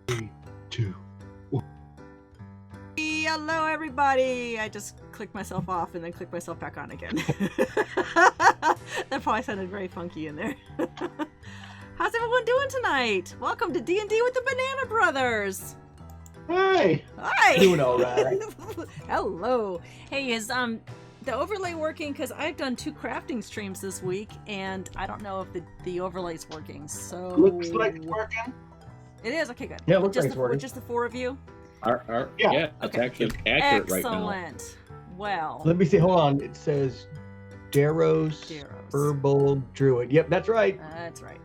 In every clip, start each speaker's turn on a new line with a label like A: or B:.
A: 3, 2, 1.
B: Hello, everybody. I just clicked myself off and then clicked myself back on again. That probably sounded very funky in there. How's everyone doing tonight? Welcome to D&D with the Banana Brothers.
A: Hey.
B: Hi.
A: Doing all right.
B: Hello. Hey, is the overlay working? Because I've done 2 crafting streams this week, and I don't know if the overlay's working. So
A: Looks like it's working.
B: It is? Okay, good.
A: Yeah, it looks like it's working.
B: Just the 4 of you?
C: Yeah, it's actually accurate right now.
B: Excellent. Well,
A: Let me see. Hold on. It says Daros Herbal Druid. Yep, that's right.
B: That's right.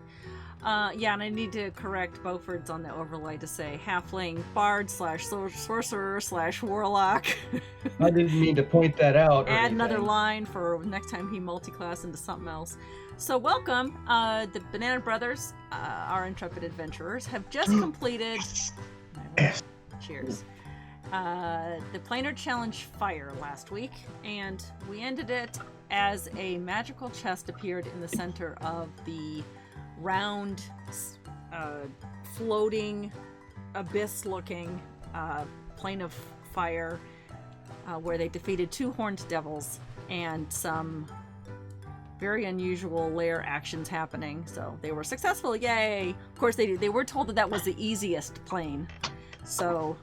B: Yeah, and I need to correct Beauford's on the overlay to say halfling bard / sorcerer / warlock.
A: I didn't mean to point that out.
B: Add another line for next time he multi-class into something else. So welcome, the Banana Brothers, our intrepid adventurers, have just completed. Cheers. The Planar Challenge Fire last week, and we ended it as a magical chest appeared in the center of the round, floating, abyss-looking plane of fire, where they defeated 2 horned devils and some very unusual lair actions happening. So they were successful, yay! Of course, they were told that was the easiest plane. So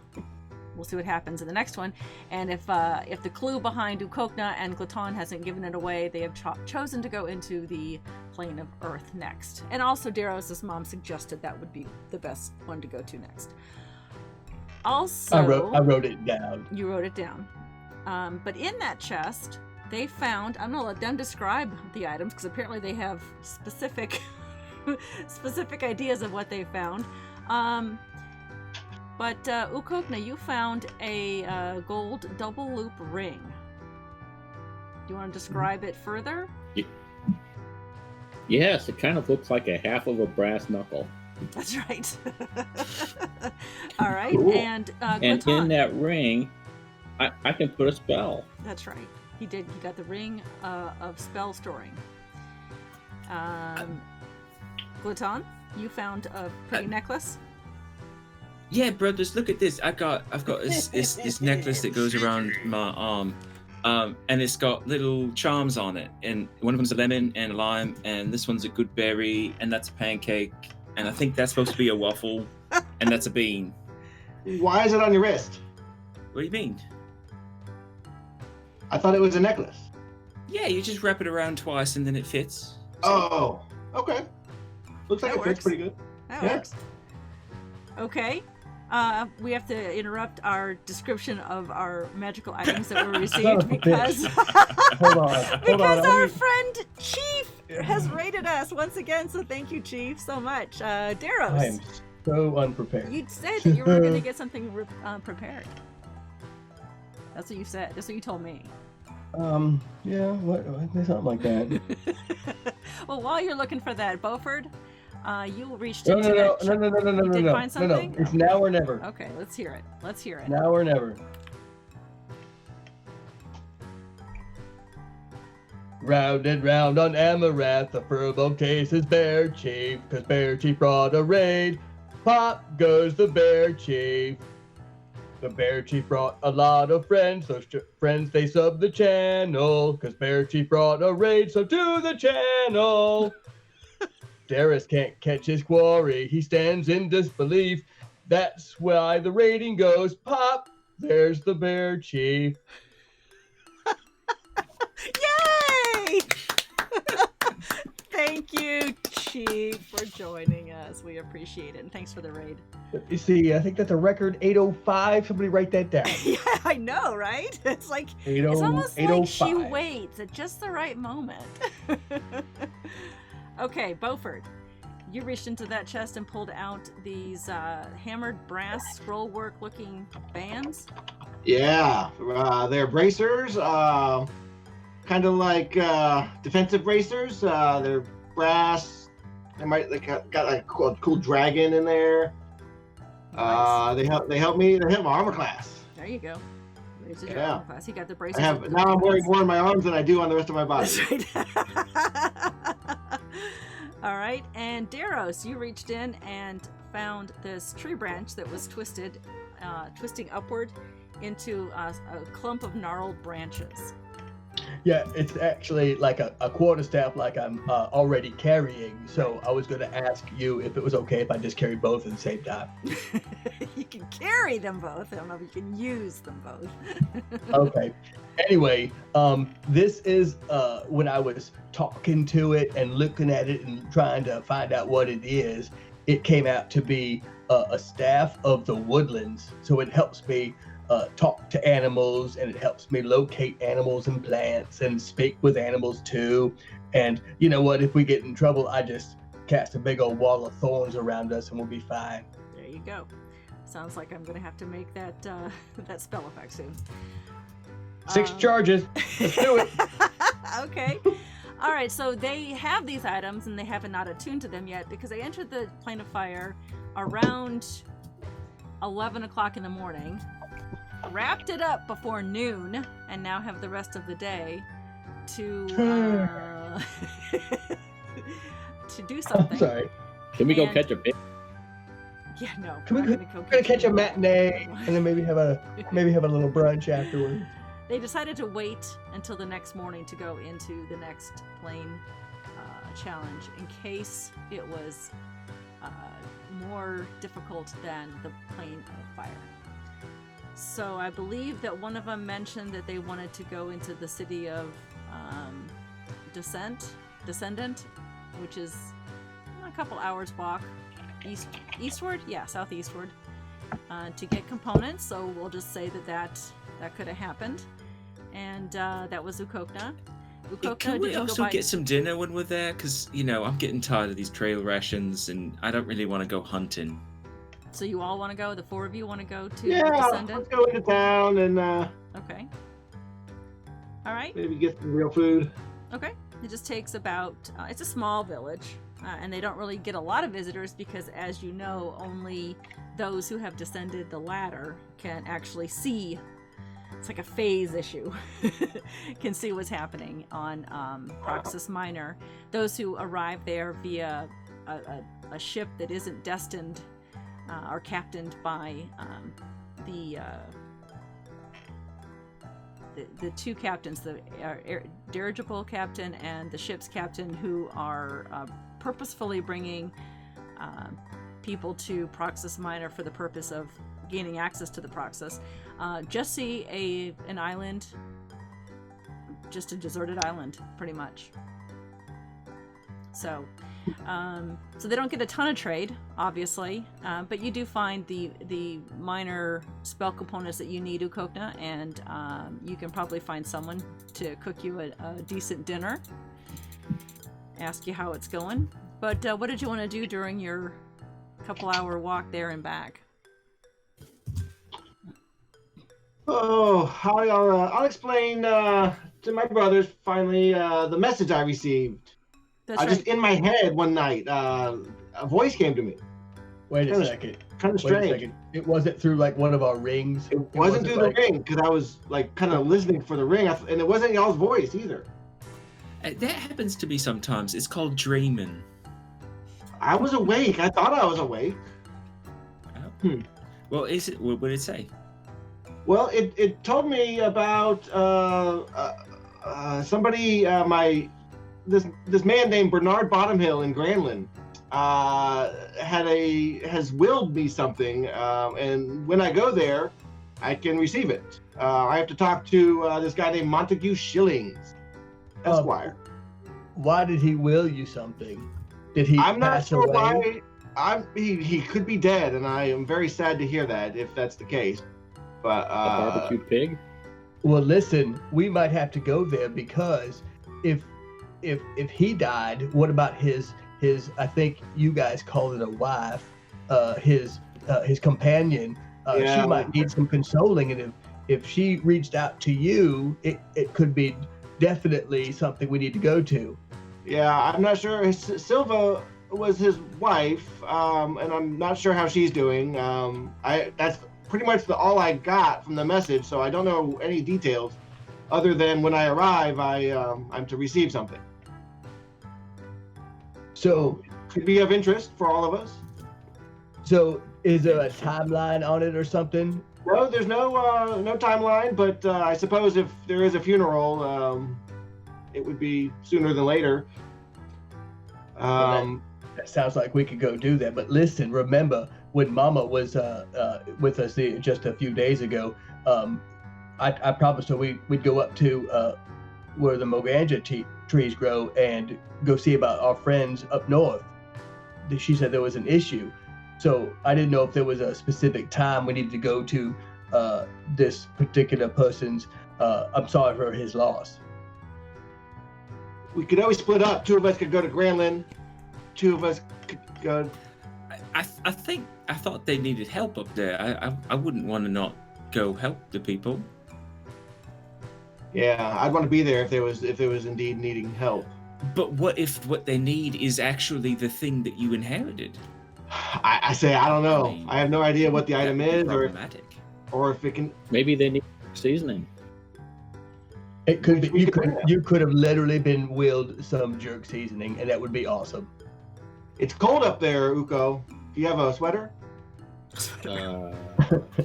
B: we'll see what happens in the next one. And if the clue behind Ukokna and Glaton hasn't given it away, they have chosen to go into the plane of Earth next. And also, Daros' mom suggested that would be the best one to go to next. Also,
A: I wrote it down.
B: You wrote it down. But in that chest, they found. I'm gonna let them describe the items because apparently they have specific ideas of what they found. But Ukokna, you found a gold double loop ring. Do you want to describe it further?
C: Yes, it kind of looks like a half of a brass knuckle.
B: That's right. All right,
A: Cool.
B: and
C: in that ring, I can put a spell.
B: That's right. He did. He got the ring of spell storing. Glaton, you found a pretty necklace.
D: Yeah, brothers, look at this. I've got this necklace that goes around my arm, and it's got little charms on it. And one of them's a lemon and a lime, and this one's a good berry, and that's a pancake, and I think that's supposed to be a waffle, and that's a bean.
A: Why is it on your wrist?
D: What do you mean?
A: I thought it was a necklace.
D: Yeah, you just wrap it around twice, and then it fits.
A: Oh, okay. Looks like
B: That
A: it fits
B: works.
A: pretty good.
B: That
A: Yeah.
B: works. Okay. We have to interrupt our description of our magical items that were received because
A: Hold on.
B: because our friend Chief has rated us once again. So thank you, Chief, so much.
A: I
B: Daros,
A: am so unprepared.
B: you said that you were going to get something prepared. That's what you said. That's what you told me.
A: Yeah, what something like that.
B: Well, while you're looking for that, Beauford, you reached
A: No.
B: into that. You did find
A: No.
B: something?
A: It's now or never.
B: Okay, let's hear it. Let's hear it.
A: Now or never. Round and round on Amaranth, the furlough chases Bear Chief, 'cause Bear Chief brought a raid. Pop goes the Bear Chief. The Bear Chief brought a lot of friends, those friends they sub the channel, 'cause Bear Chief brought a raid, so to the channel. Darius can't catch his quarry, he stands in disbelief. That's why the rating goes pop. There's the Bear Chief.
B: Yay! Thank you, Chief, for joining us. We appreciate it, and thanks for the raid.
A: You see, I think that's a record 805. Somebody write that down.
B: Yeah, I know, right? It's like
A: 80,
B: it's almost like she
A: 805.
B: waits at just the right moment. Okay, Beauford, you reached into that chest and pulled out these hammered brass scrollwork-looking bands.
E: Yeah, they're bracers, kind of like defensive bracers. They're brass. They got like a cool dragon in there.
B: Nice.
E: They help me. They help my armor class.
B: There you go. Raised your
E: Yeah.
B: armor class. He got the braces.
E: Now I'm wearing more on my arms than I do on the rest of my body.
B: That's right. All right, and Daros, you reached in and found this tree branch that was twisting upward into a clump of gnarled branches.
A: Yeah, it's actually like a quarterstaff like I'm already carrying. So I was going to ask you if it was okay if I just carried both at the same time.
B: You can carry them both. I don't know if you can use them both.
A: Okay. Anyway, this is when I was talking to it and looking at it and trying to find out what it is, it came out to be a staff of the woodlands. So it helps me talk to animals, and it helps me locate animals and plants and speak with animals too. And you know what? If we get in trouble, I just cast a big old wall of thorns around us and we'll be fine.
B: There you go. Sounds like I'm going to have to make that that spell effect soon.
A: 6 charges. Let's do it.
B: Okay. All right, so they have these items and they haven't not attuned to them yet because they entered the plane of fire around 11 o'clock in the morning, wrapped it up before noon, and now have the rest of the day to to do something.
A: I'm sorry.
C: Can we go catch a pig?
B: Yeah, no.
A: Can we
B: we're
A: go
B: gonna
A: catch a matinee and then maybe have a little brunch afterwards?
B: They decided to wait until the next morning to go into the next plane challenge in case it was more difficult than the plane of fire. So I believe that one of them mentioned that they wanted to go into the city of Descendant, which is a couple hours walk eastward, southeastward, to get components. So we'll just say that could have happened. And that was Ukokna.
D: Can we also get some dinner when we're there? Because, I'm getting tired of these trail rations and I don't really want to go hunting.
B: So you all want to go? The 4 of you want to go to
E: let's
B: Descendant?
E: go into town and
B: Okay. All right.
E: maybe get some real food.
B: Okay. It just takes about, it's a small village, and they don't really get a lot of visitors because, as you know, only those who have descended the ladder can actually see. It's like a phase issue. Can see what's happening on Proxus Minor. Those who arrive there via a ship that isn't destined or captained by the two captains, the dirigible captain and the ship's captain, who are purposefully bringing people to Proxus Minor for the purpose of gaining access to the Proxus. Just see an island, just a deserted island, pretty much. So they don't get a ton of trade, obviously, but you do find the minor spell components that you need, Ukokna, and you can probably find someone to cook you a decent dinner, ask you how it's going. But what did you want to do during your couple-hour walk there and back?
E: Oh, I'll explain to my brothers finally the message I received.
B: That's right.
E: Just in my head one night, a voice came to me.
A: Wait a second.
E: Kind of
A: Wait a
E: strange.
A: second. It wasn't through like one of our rings.
E: It wasn't through the ring because I was like kind of listening for the ring, and it wasn't y'all's voice either.
D: That happens to me sometimes. It's called dreaming.
E: I was awake. I thought I was awake.
D: Oh. Well, what did it say?
E: Well, it told me about somebody, this man named Bernard Bottomhill in Granlund has willed me something, and when I go there, I can receive it. I have to talk to this guy named Montague Shillings, Esquire.
A: Why did he will you something? Did he
E: I'm not
A: pass
E: sure
A: away?
E: why. He could be dead, and I am very sad to hear that if that's the case. But
C: A barbecued pig?
A: Well, listen, we might have to go there because if he died, what about his I think you guys call it a wife, his companion?
E: Yeah.
A: She might need some consoling, and if she reached out to you, it could be definitely something we need to go to.
E: Yeah, I'm not sure. Silva was his wife, and I'm not sure how she's doing. That's pretty much all I got from the message, so I don't know any details other than when I arrive, I'm to receive something.
A: So
E: Could be of interest for all of us.
A: So is there a timeline on it or something?
E: No, there's no timeline, but I suppose if there is a funeral, it would be sooner than later.
A: That sounds like we could go do that. But listen, remember when Mama was with us just a few days ago, I promised her we'd go up to where the moganja trees grow and go see about our friends up north. She said there was an issue. So I didn't know if there was a specific time we needed to go to this particular person's. I'm sorry for his loss.
E: We could always split up. 2 of us could go to Granlund. 2 of us could go.
D: I thought they needed help up there. I wouldn't want to not go help the people.
E: Yeah, I'd want to be there if there was indeed needing help.
D: But what if what they need is actually the thing that you inherited?
E: I say I don't know.
D: I mean,
E: I have no idea what the item is, or if it can.
C: Maybe they need seasoning.
A: It could be you could have literally been willed some jerk seasoning, and that would be awesome.
E: It's cold up there, Uko. Do you have a sweater?
A: A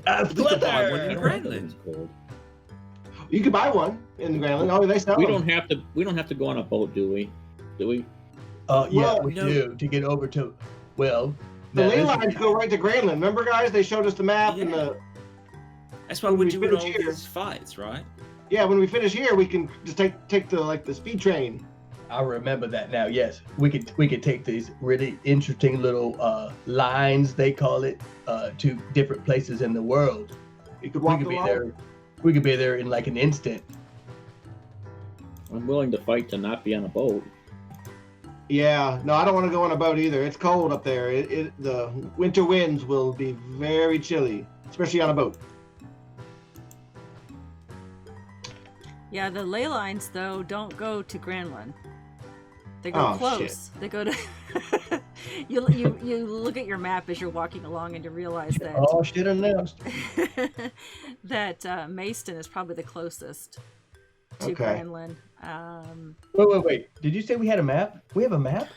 D: Buy one in
A: sweater!
D: Granlund.
C: Cold.
E: You could buy one in the Granlund. Oh, they sell
C: We
E: them.
C: don't have to go on a boat, do we? Do we?
A: Yeah,
E: Well,
A: we
D: no.
A: do to get over to. Well,
E: The
A: now
E: ley
A: this-
E: lines go right to Granlund. Remember, guys? They showed us the map and the.
D: That's why
E: When
D: we're
E: we
D: doing
E: finish
D: all
E: here-
D: these fights, right?
E: Yeah, when we finish here, we can just take the speed train.
A: I remember that now. Yes, we could take these really interesting little lines, they call it, to different places in the world.
E: You could
A: We
E: walk
A: could be
E: along.
A: there. We could be there in like an instant.
C: I'm willing to fight to not be on a boat.
E: Yeah, no, I don't want to go on a boat either. It's cold up there. The winter winds will be very chilly, especially on a boat.
B: Yeah, the ley lines though don't go to Granlund. They go
E: Oh,
B: close. They go to. you look at your map as you're walking along and you realize that
A: Oh shit! Announced.
B: that Maeston is probably the closest to
E: Okay.
B: Granlund.
A: Wait. Did you say we had a map? We have a map?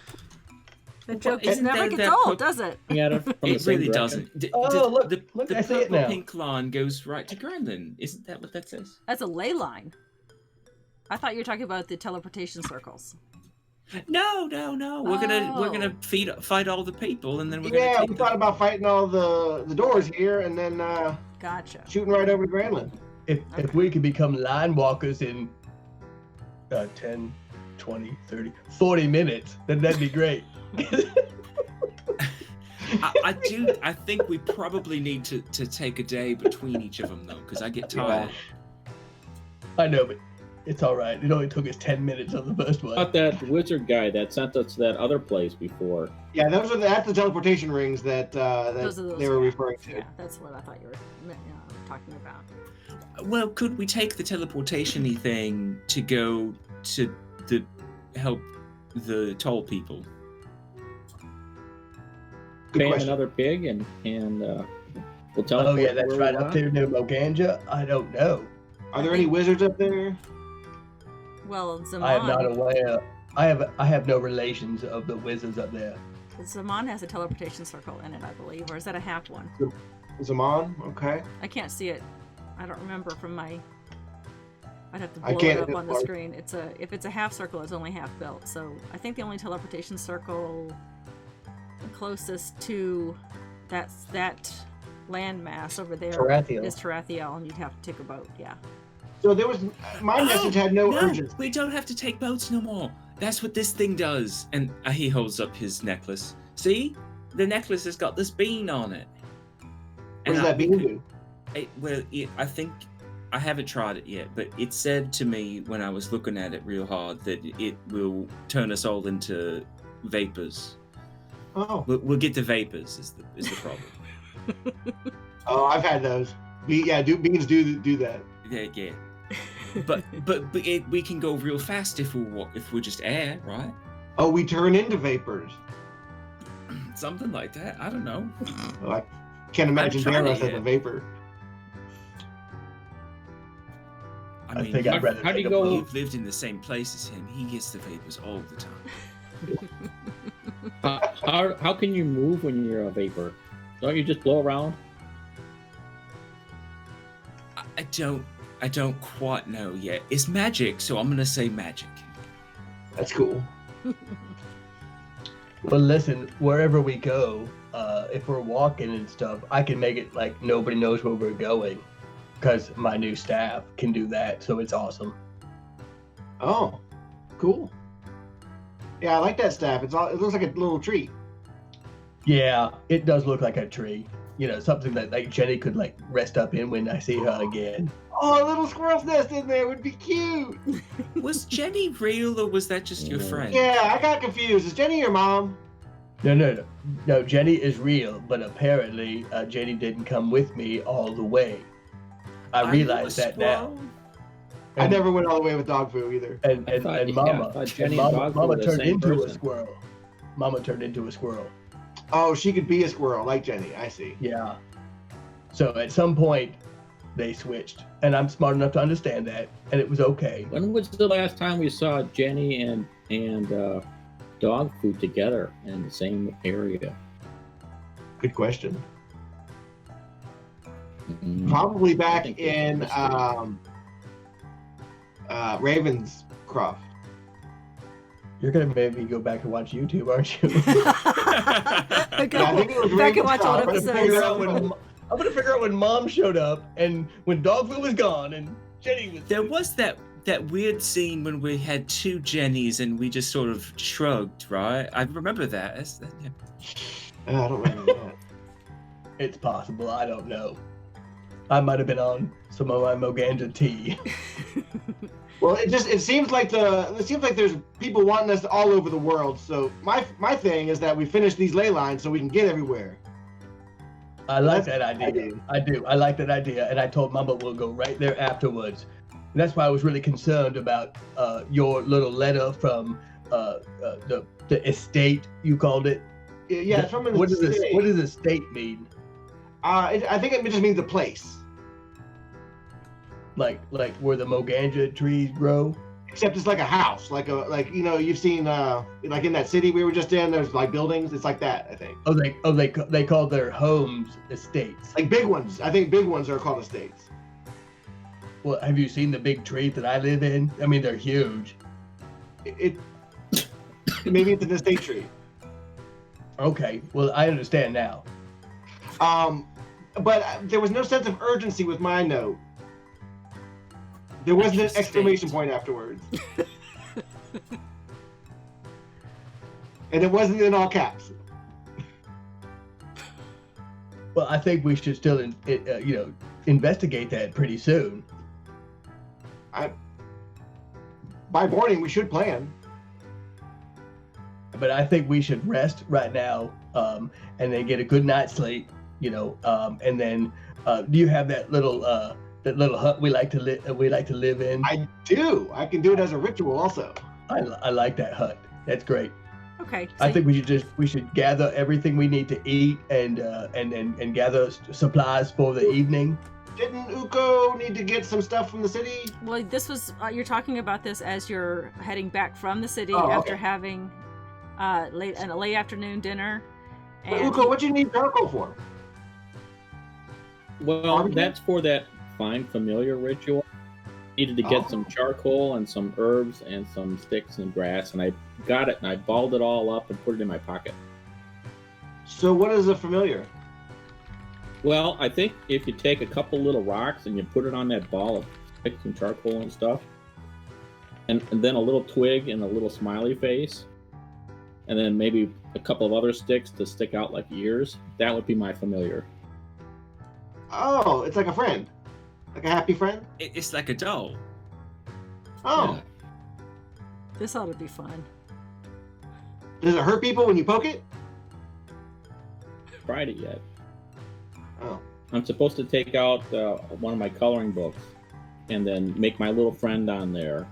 B: The joke
D: isn't
B: never
D: that-
B: gets
D: that
B: old,
D: po-
B: does it?
C: Looking at it from the
D: It
C: same
D: really
C: direction.
D: doesn't.
A: Oh, look,
D: the
A: I see it
D: purple
A: now.
D: pink line goes right to Granlund. Isn't that what that says?
B: That's a ley line. I thought you were talking about the teleportation circles.
D: No. We're gonna fight all the people, and then we're
E: Yeah,
D: gonna
E: we thought about fighting all the doors here and then
B: Gotcha.
E: shooting right over to Granlund.
A: If we could become line walkers in 10, 20, 30, 40 minutes, then that'd be great.
D: I think we probably need to take a day between each of them though, because I get tired.
A: I know, but it's all right. It only took us 10 minutes on the first one.
C: About that wizard guy that sent us to that other place before.
E: Yeah, that's the teleportation rings that
B: Those are those,
E: they were
B: yeah.
E: referring to.
B: Yeah, that's what I thought you were talking about.
D: Well, could we take the teleportation-y thing to go to help the tall people?
E: Good
C: Pay him
E: question.
C: another pig and we'll tell him.
A: Oh yeah, that's
C: where
A: right
C: we
A: up
C: want.
A: there near Moganja. I don't know.
E: Are there any wizards up there?
B: Well, Zaman,
A: I am not aware. I have no relations of the wizards up there.
B: Zaman has a teleportation circle in it, I believe, or is that a half one?
E: Zaman? Okay.
B: I can't see it. I don't remember from my. I'd have to
E: I
B: blow
E: can't-
B: it up on the screen. If it's a half circle, it's only half built. So I think the only teleportation circle closest to that landmass over there
A: Tarathiel.
B: is Tarathiel, and you'd have to take a boat. Yeah.
E: So there was my message had no urgency.
D: We don't have to take boats no more. That's what this thing does. And he holds up his necklace. See, the necklace has got this bean on it.
E: What does that bean do?
D: I think I haven't tried it yet, but it said to me when I was looking at it real hard that it will turn us all into vapors.
E: Oh,
D: We'll get the vapors is the problem.
E: oh, I've had those. Beans do that.
D: Yeah. But we can go real fast if we're just air, right?
E: Oh, we turn into vapors.
D: Something like that. I don't know.
E: Oh, I can't imagine
D: I've tried
E: Daros
D: it
E: as a
D: yet.
E: vapor.
A: I think I'd rather
C: how do
A: take
C: you
A: a
C: go-
A: boat.
D: You've lived in the same place as him. He gets the vapors all the time.
C: How can you move when you're a vapor? Don't you just blow around?
D: I don't quite know yet. It's magic, so I'm gonna say magic.
E: That's cool.
A: Well, listen, wherever we go, if we're walking and stuff, I can make it like nobody knows where we're going, because my new staff can do that. So it's awesome.
E: Oh, cool. Yeah, I like that staff. It looks like a little tree.
A: Yeah, it does look like a tree. You know, something that like Jenny could like rest up in when I see her again.
E: Oh, a little squirrel's nest in there would be cute.
D: Was Jenny real, or was that just your friend?
E: Yeah, I got confused. Is Jenny your mom?
A: No, Jenny is real, but apparently Jenny didn't come with me all the way. I realize that now.
E: I never went all the way with dog food either.
A: And Mama turned into
C: person.
A: a squirrel. Mama turned into a squirrel.
E: Oh, she could be a squirrel like Jenny. I see.
A: Yeah. So at some point, they switched, and I'm smart enough to understand that, and it was okay.
C: When was the last time we saw Jenny and dog food together in the same area?
E: Good question.
C: Mm,
E: Probably
C: I
E: back
C: think
E: in
C: it's
E: Ravenscroft.
A: You're gonna make me go back and watch YouTube, aren't you?
B: Go
E: I think it was
B: back and watch
E: Ravenscroft.
B: old
E: I'm gonna
B: episodes.
E: figure out when-
A: I'm gonna figure out when Mom showed up and when dog food was gone and Jenny was.
D: There was that weird scene when we had two Jennies and we just sort of shrugged, right? I remember that. Yeah.
E: I don't remember that.
A: It's possible. I don't know. I might have been on some of my Moganja tea.
E: Well, it seems like there's people wanting us all over the world. So my thing is that we finish these ley lines so we can get everywhere.
A: I like that idea. I do. I like that idea, and I told Mama we'll go right there afterwards. And that's why I was really concerned about your little letter from the estate. You called it.
E: Yeah, it's from an
A: What does
E: estate.
A: what does estate mean?
E: I think it just means a place.
A: Like where the Moganja trees grow?
E: Except it's like a house, like you've seen like in that city we were just in. There's like buildings. It's like that, I think.
A: They call their homes estates.
E: Like big ones. I think big ones are called estates.
A: Well, have you seen the big tree that I live in? I mean, they're huge.
E: It maybe it's an estate tree.
A: Okay, well, I understand now.
E: But there was no sense of urgency with my note. There wasn't an exclamation point afterwards. And it wasn't in all caps.
A: Well, I think we should still, investigate that pretty soon.
E: By morning, we should plan.
A: But I think we should rest right now, and then get a good night's sleep. And then do you have that little hut we like to live in?
E: I do. I can do it as a ritual also.
A: I like that hut. That's great.
B: Okay.
A: I think we should gather everything we need to eat and gather supplies for the evening.
E: Didn't Uko need to get some stuff from the city?
B: Well, this was you're talking about this as you're heading back from the city
E: Oh,
B: after
E: okay.
B: having a late afternoon dinner.
E: But
B: And
E: Uko, what do you need charcoal for?
C: Well,
E: Barbecue?
C: that's for that find familiar ritual. Needed to get some charcoal and some herbs and some sticks and grass, and I got it and I balled it all up and put it in my pocket.
E: So what is a familiar?
C: Well, I think if you take a couple little rocks and you put it on that ball of sticks and charcoal and stuff, and then a little twig and a little smiley face, and then maybe a couple of other sticks to stick out like ears, that would be my familiar.
E: Oh, it's like a friend. Like a happy friend?
D: It's like a doll.
E: Oh.
C: Yeah.
B: this ought to be fun.
E: Does it hurt people when you poke it?
C: Tried it yet.
E: Oh.
C: I'm supposed to take out one of my coloring books and then make my little friend on there.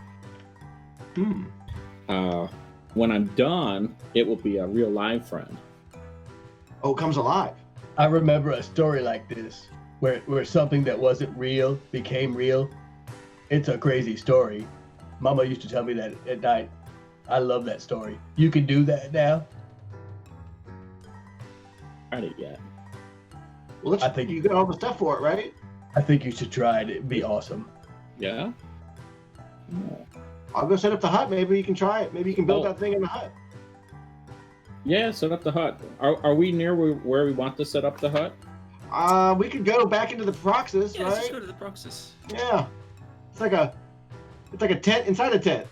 E: Hmm.
C: When I'm done, it will be a real live friend.
E: Oh, it comes alive.
A: I remember a story like this where something that wasn't real became real. It's a crazy story. Mama used to tell me that at night. I love that story. You can do that now?
C: Tried it yet.
E: Well,
A: I think-
E: you got all the stuff for it, right?
A: I think you should try it. It'd be awesome.
C: Yeah.
E: I'll go set up the hut. Maybe you can try it. Maybe you can build
C: Oh.
E: that thing in the hut.
C: Yeah, set up the hut. Are we near where we want to set up the hut?
E: We could go back into the Proxys,
D: Yeah, let's just
E: right?
D: go to the Proxys.
E: Yeah. It's like a tent inside a tent.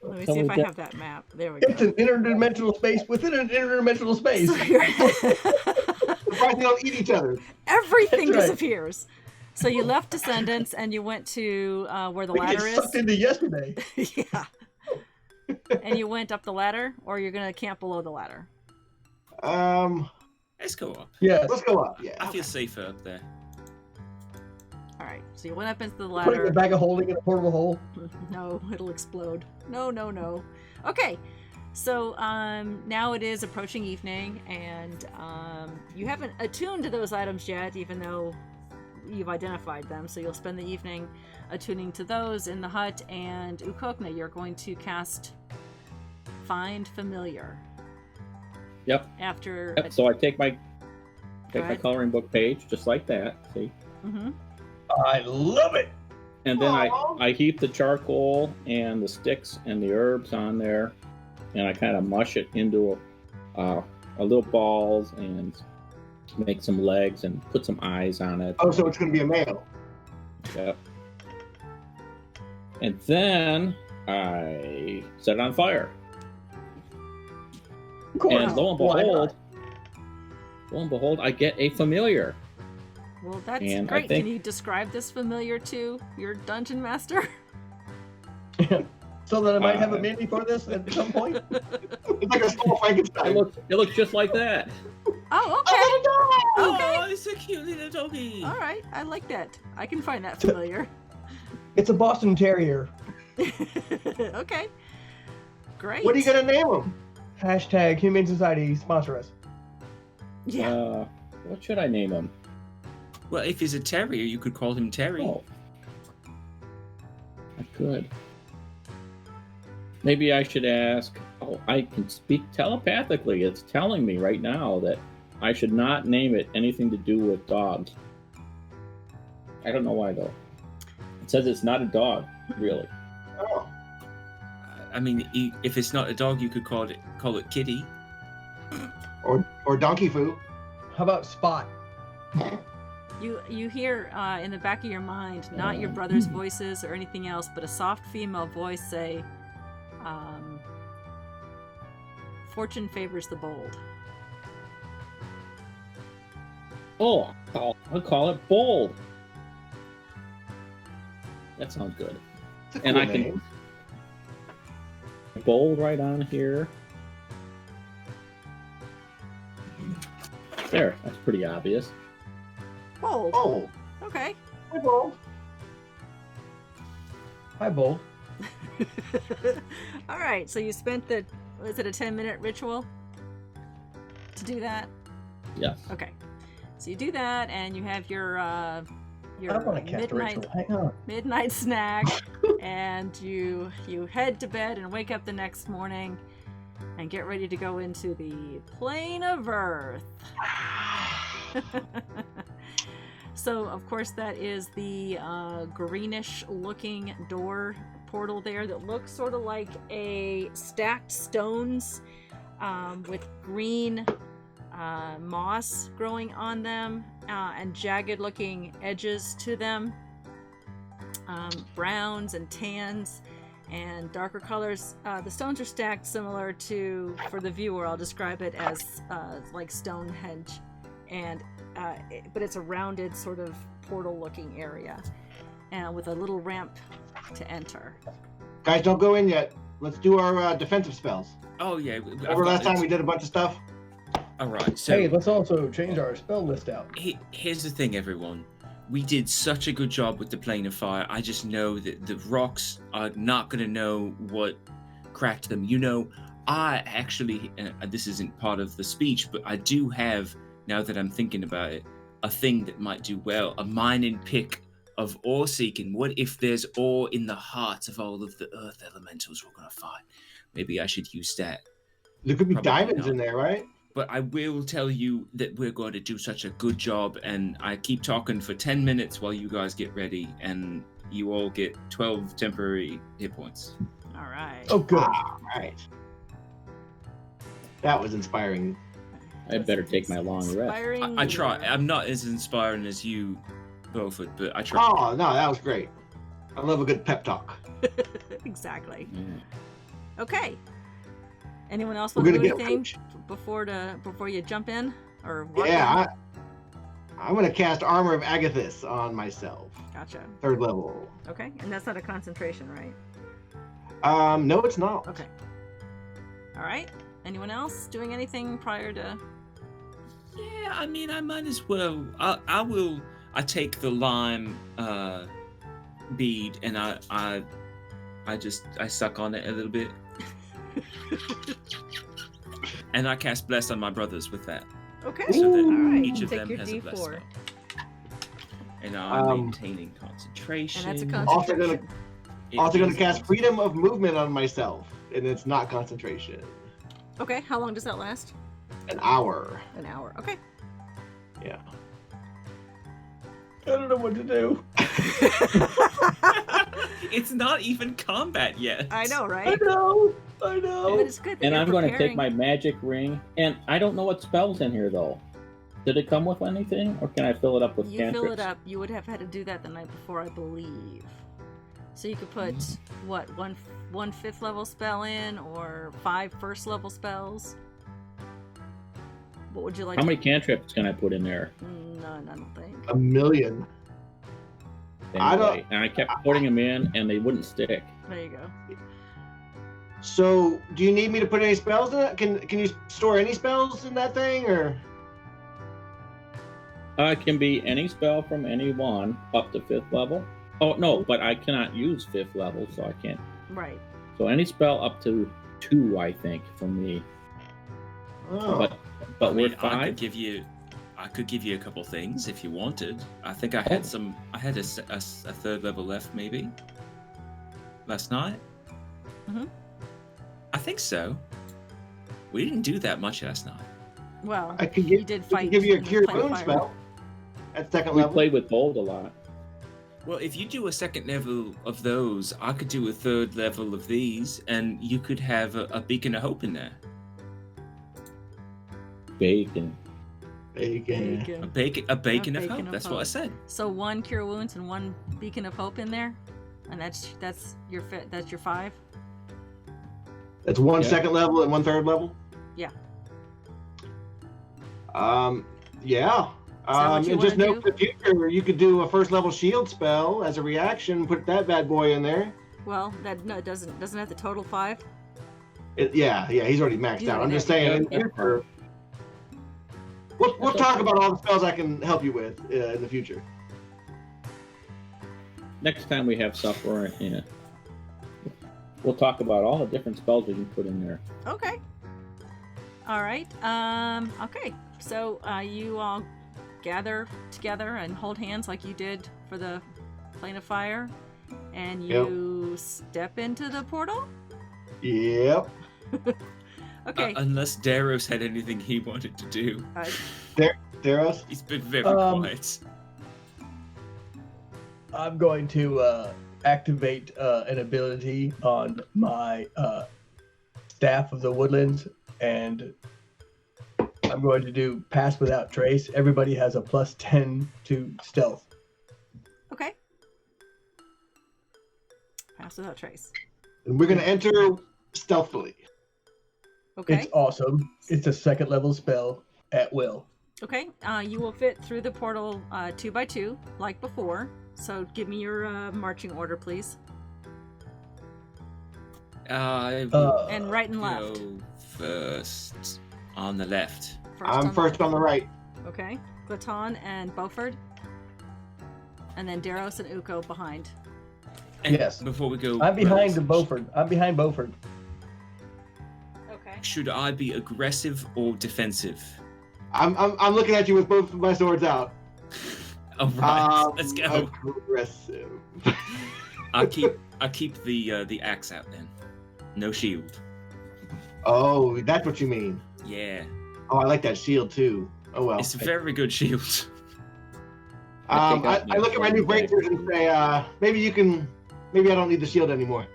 B: Let me see if I have that map. There we
A: It's
B: go.
A: an interdimensional space within an interdimensional space.
B: So you're-
E: Surprised they don't eat each other.
B: Everything
A: That's right.
B: disappears. So you left Descendants and you went to where the
A: We get
B: ladder is.
A: sucked into yesterday.
B: Yeah. And you went up the ladder, or you're gonna camp below the ladder.
D: Let's go up.
A: Yes.
E: Let's go up.
D: I
E: Yeah.
D: feel safer up there.
B: All right. So you went up into the
A: Putting
B: ladder.
A: a bag of holding in a portable hole.
B: No, it'll explode. No, no, no. Okay. So now it is approaching evening, and you haven't attuned to those items yet, even though you've identified them. So you'll spend the evening attuning to those in the hut. And Ukokna, you're going to cast Find Familiar.
C: Yep.
B: After.
C: Yep. So I take my
B: ahead.
C: coloring book page just like that. See.
B: Mm-hmm.
A: I love it.
C: And then
E: Aw.
C: I heap the charcoal and the sticks and the herbs on there, and I kind of mush it into a little balls and make some legs and put some eyes on it.
E: Oh, so it's going to be a male.
C: Yep. And then I set it on fire.
A: Of course.
C: And lo and
A: Why not?
C: behold, I get a familiar.
B: Well, that's
C: And I
B: great.
C: think-
B: Can you describe this familiar to your dungeon master?
A: So that I might have a mini for this at some point.
E: It's like a small Frankenstein.
C: It looks just like that.
B: Oh, okay. Okay.
D: Oh, it's a cute little doggy.
B: All right. I like that. I can find that familiar.
A: It's a Boston Terrier.
B: Okay. Great.
E: What are you going to name him?
A: Hashtag Humane Society sponsor us.
B: Yeah.
C: What should I name him?
D: Well, if he's a terrier, you could call him Terry.
C: Oh. I could. Maybe I should ask. Oh, I can speak telepathically. It's telling me right now that I should not name it anything to do with dogs. I don't know why though. It says it's not a dog, really.
E: Oh.
D: I mean, if it's not a dog, you could call it Kitty.
E: Or Donkey Foo.
A: How about Spot?
B: You hear in the back of your mind, not your brother's voices or anything else, but a soft female voice say, "Fortune favors the bold."
C: Oh, I'll call it Bold. That sounds good.
E: It's a
C: And
E: cool
C: I can
E: name.
C: Bold right on here. There, that's pretty obvious.
B: Bold.
E: Oh.
B: Okay.
E: Hi, Bold.
A: Hi, Bold.
B: All right. So you spent was it a 10-minute ritual to do that?
C: Yes.
B: Okay. So you do that, and you have your
A: I don't want to cast a
B: midnight
A: ritual. Hang on.
B: midnight snack, and you head to bed and wake up the next morning and get ready to go into the plane of Earth. So of course that is the greenish looking door portal there that looks sort of like a stacked stones with green moss growing on them and jagged looking edges to them, browns and tans and darker colors. The stones are stacked similar to, for the viewer, I'll describe it as like Stonehenge, and but it's a rounded sort of portal looking area with a little ramp to enter.
E: Guys, don't go in yet. Let's do our defensive spells.
D: Oh yeah.
E: Remember last time we did a bunch of stuff?
D: All right. So
A: Hey, let's also change our spell list out.
D: here's the thing, everyone. We did such a good job with the plane of fire. I just know that the rocks are not going to know what cracked them. You know, I actually, this isn't part of the speech, but I do have, now that I'm thinking about it, a thing that might do well. A mining pick of ore seeking. What if there's ore in the heart of all of the earth elementals we're going to fight? Maybe I should use that.
E: There could be
D: Probably
E: diamonds
D: not.
E: in there, right?
D: but I will tell you that we're going to do such a good job, and I keep talking for 10 minutes while you guys get ready, and you all get 12 temporary hit points.
B: All right.
A: Oh, good.
E: All right. That was inspiring.
C: I better take my long rest.
B: Inspiring
D: I try.
B: leader.
D: I'm not as inspiring as you, Beaufort, but I try.
E: Oh, no, that was great. I love a good pep talk.
B: Exactly.
C: Yeah.
B: Okay. Anyone else
E: We're
B: want to
E: gonna
B: do
E: get
B: anything before you jump in or walk
E: Yeah,
B: in?
E: I'm going to cast Armor of Agathis on myself.
B: Gotcha.
E: 3rd level.
B: Okay, and that's not a concentration, right?
E: No, it's not.
B: Okay. All right. Anyone else doing anything prior to?
D: Yeah, I mean, I might as well. I take the lime bead and I suck on it a little bit, and I cast bless on my brothers with that,
B: Okay.
D: so that
B: All right.
D: each of
B: Take
D: them
B: your
D: has a bless
B: D4.
D: spell. And I'm
E: Um,
D: maintaining concentration.
B: And that's a
E: Also gonna-
B: concentration.
E: Also going
D: is
E: to cast Freedom of Movement on myself, and it's not concentration.
B: Okay. How long does that last?
E: An hour.
B: An hour. Okay.
E: Yeah.
A: I don't know what to do.
D: It's not even combat yet.
B: I know,
A: I
B: right?
A: know. I
B: But
A: know.
B: it's good. That
C: And
B: you're
C: I'm going to take
B: preparing.
C: my magic ring, and I don't know what spell's in here though. Did it come with anything, or can I fill it up with
B: You
C: cantrips?
B: fill it up. You would have had to do that the night before, I believe. So you could put what one 5th level spell in, or 5 1st level spells. What would you like?
C: How
B: to...
C: many cantrips can I put in there?
B: None, I don't think.
E: A million. I don't-
C: Anyway, and I kept putting them in, and they wouldn't stick.
B: There you go.
E: So, do you need me to put any spells in it? Can you store any spells in that thing, or?
C: It can be any spell from any one up to 5th level. Oh no, but I cannot use 5th level, so I can't.
B: Right.
C: So any spell up to 2, I think, from me.
E: Oh.
C: But
D: I mean,
C: we're 5.
D: I could give you a couple things if you wanted. I think I had some. I had a 3rd level left, maybe. Last night.
B: Mhm.
D: I think so. We didn't do that much last night.
B: Well,
E: I could
B: you
E: give,
B: did
E: I
B: fight.
E: could give you a
B: with
E: Cure
B: Plane of
E: Wound
B: Fire.
E: spell at 2nd
C: We
E: level.
C: played with bold a lot.
D: Well, if you do a 2nd level of those, I could do a 3rd level of these, and you could have a beacon of hope in there.
C: Bacon.
E: Bacon.
D: A beacon of
B: beacon
D: hope.
B: of
D: That's what I
B: hope.
D: said.
B: So 1 cure wounds and 1 beacon of hope in there, and that's your 5.
E: That's one
C: Yeah.
E: 2nd level and 1 3rd level.
B: Yeah.
E: Yeah.
B: what you
E: And just
B: wanna
E: know for the future, you could do a 1st level shield spell as a reaction. Put that bad boy in there.
B: Well, it doesn't have the total 5.
E: Yeah, he's already maxed
B: He's
E: out. I'm
B: already
E: just
B: maxed
E: saying.
C: out.
E: In the future, we'll talk about all the spells I can help you with in the future.
C: Next time we have supper, we'll talk about all the different spells we can put in there.
B: Okay. All right. Okay. So you all gather together and hold hands like you did for the Plane of Fire, and you step into the portal.
E: Yep.
B: Okay.
D: Unless Daros had anything he wanted to do.
E: Daros?
D: He's been very quiet.
A: I'm going to activate an ability on my Staff of the Woodlands, and I'm going to do Pass Without Trace. Everybody has a +10 to stealth.
B: Okay. Pass without trace.
E: And we're going to enter stealthily.
B: Okay.
A: It's awesome. It's a 2nd level spell at will.
B: Okay. You will fit through the portal 2 by 2 like before. So give me your marching order, please.
D: I will
B: And right and left.
D: go first on the left.
E: I'm first on the right.
B: Okay. Glaton and Beaufort. And then Daros and Uko behind.
D: And
A: Yes.
D: Before we go,
A: I'm behind
D: brothers,
A: Beaufort. I'm behind Beaufort.
B: Okay.
D: Should I be aggressive or defensive?
E: I'm looking at you with both of my swords out.
D: All right, let's go.
E: Aggressive.
D: I keep the axe out then. No shield.
E: Oh, that's what you mean.
D: Yeah.
E: Oh, I like that shield too. Oh well.
D: It's a very good shield.
E: I
C: I
E: look at my new bracers and say, maybe I don't need the shield anymore.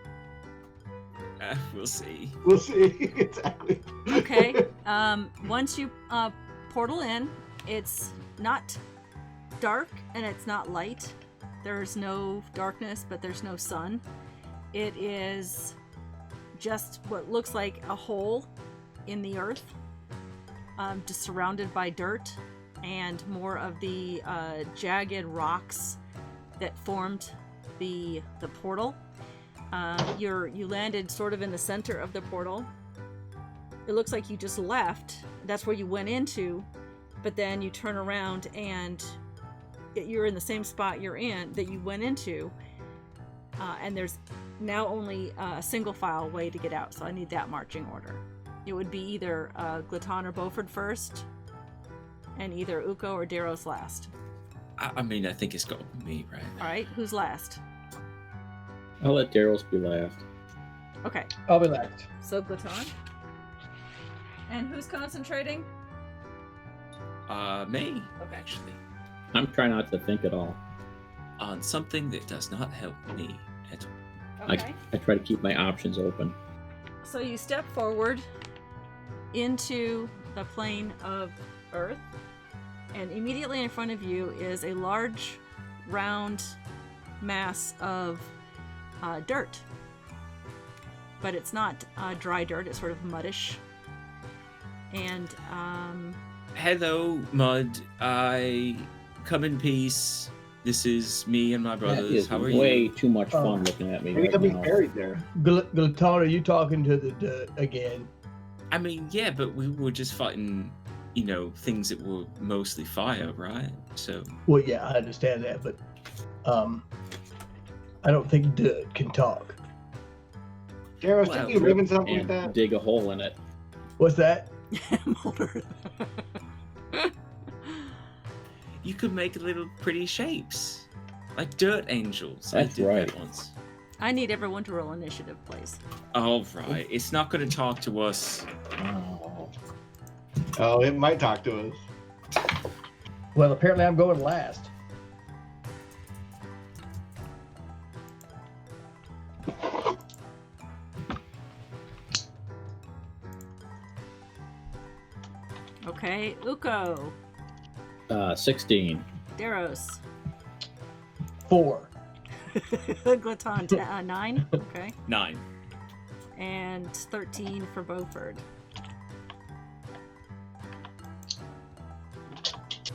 D: We'll see.
E: We'll see. Exactly.
B: Okay. Once you portal in, it's not dark and it's not light. There's no darkness, but there's no sun. It is just what looks like a hole in the earth, just surrounded by dirt and more of the jagged rocks that formed the portal. You landed sort of in the center of the portal. It looks like you just left. That's where you went into, but then you turn around and you're in the same spot you're in that you went into, and there's now only a single file way to get out. So I need that marching order. It would be either Glaton or Beaufort first, and either Uko or Daros last.
D: I mean, I think it's got to be me, right?
B: All right, who's last?
C: I'll let Daryl's be last.
B: Okay,
A: I'll be last.
B: so Glaton. And who's concentrating?
D: Me,
B: Okay.
D: actually.
C: I'm trying not to think at all.
D: On something that does not help me at all.
B: Okay.
C: I try to keep my options open.
B: So you step forward into the plane of Earth, and immediately in front of you is a large, round mass of dirt. But it's not dry dirt, it's sort of muddish. And,
D: Hello, Mud. I come in peace. This is me and my
C: That
D: brothers.
C: is
D: How are
C: way
D: you?
C: too much fun looking at me
E: Maybe
C: right
E: something's
C: now.
E: buried there.
A: Glaton, are you talking to the dirt again?
D: I mean, yeah, but we were just fighting, things that were mostly fire, right? So,
A: Well, yeah, I understand that, but I don't think dirt can talk.
E: Daros,
D: Well,
E: didn't you ribbon something like
C: And
E: that?
C: dig a hole in it.
A: What's that?
B: Mulder.
D: you could make little pretty shapes. Like dirt angels.
C: That's
D: I did
C: right.
D: that once.
B: I need everyone to roll initiative, please.
D: All right. It's not going to talk to us.
C: Oh.
E: Oh, it might talk to us.
A: Well, apparently I'm going last.
B: Okay, Uko,
C: 16.
B: Daros,
A: 4.
B: Glaton, 9. Okay,
D: 9.
B: and 13 for Beaufort.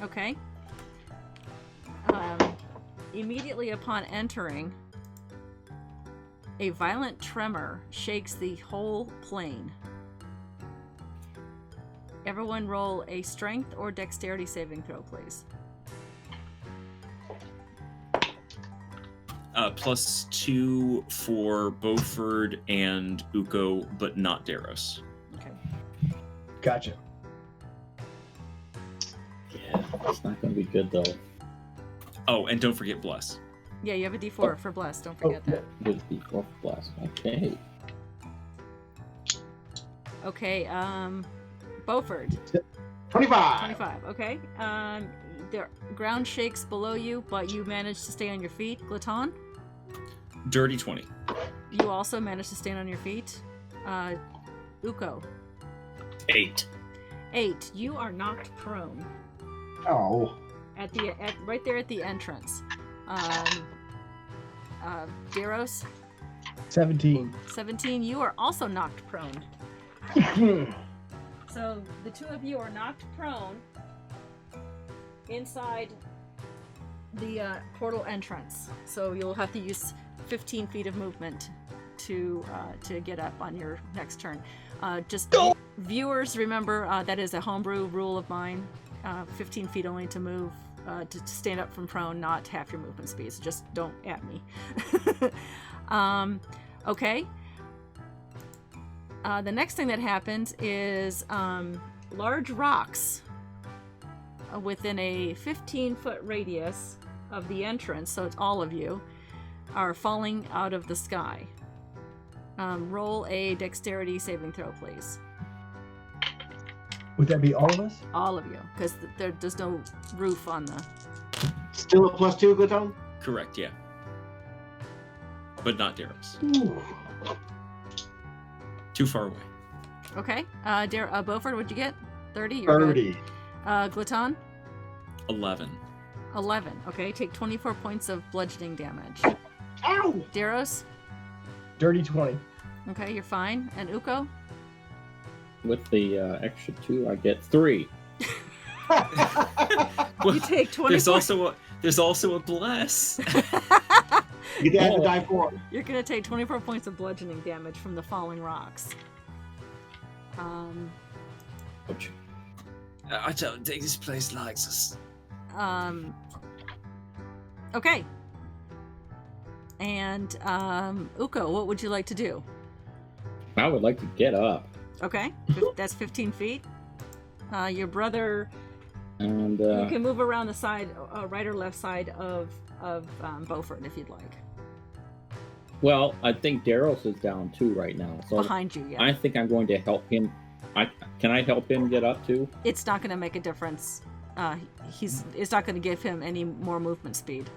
B: Okay. Immediately upon entering, a violent tremor shakes the whole plane. Everyone roll a strength or dexterity saving throw, please.
D: +2 for Beaufort and Uko, but not Daros.
B: Okay.
A: Gotcha.
C: Yeah, it's not going to be good though.
D: Oh, and don't forget Bless.
B: Yeah, you have a D4 for bless. Don't forget that.
C: Good D4 plus. Okay.
B: Okay. Beaufort.
E: 25.
B: 25. Okay. The ground shakes below you, but you manage to stay on your feet. Glaton,
D: Dirty 20.
B: you also manage to stand on your feet. Uko,
D: 8.
B: 8. You are knocked prone
E: Oh.
B: right there at the entrance. Daros,
A: 17.
B: 17. You are also knocked prone. So the two of you are knocked prone inside the portal entrance. So you'll have to use 15 feet of movement to get up on your next turn. Viewers, remember that is a homebrew rule of mine. 15 feet only to move, to stand up from prone, not half your movement speed. So just don't at me. Okay. The next thing that happens is large rocks within a 15-foot radius of the entrance, so it's all of you, are falling out of the sky. Roll a dexterity saving throw, please.
A: Would that be all of us?
B: All of you, because there's no roof on the.
E: Still a +2, Gluton?
D: Correct, yeah. But not Darrow's. Too far away.
B: Okay. Beaufort, what'd you get? 30? You're
E: 30.
B: good. Gluton?
D: 11.
B: 11. Okay, take 24 points of bludgeoning damage.
E: Ow!
B: Daros?
A: Dirty 20.
B: Okay, you're fine. And Uko?
C: With the extra 2, I get 3.
D: Well,
B: You take 24.
D: there's also a bless.
E: You get to add the die 4.
B: You're gonna take 24 points of bludgeoning damage from the falling rocks.
C: Ouch.
D: I don't think this place likes us.
B: Okay. And Uko, what would you like to do?
C: I would like to get up.
B: Okay, that's 15 feet. Your brother,
C: And
B: you can move around the side, right or left side of Beaufort if you'd like.
C: well, I think Daros is down too right now. So
B: Behind you, yeah.
C: I think I'm going to help him. Can I help him get up too?
B: It's not going to make a difference. It's not going to give him any more movement speed.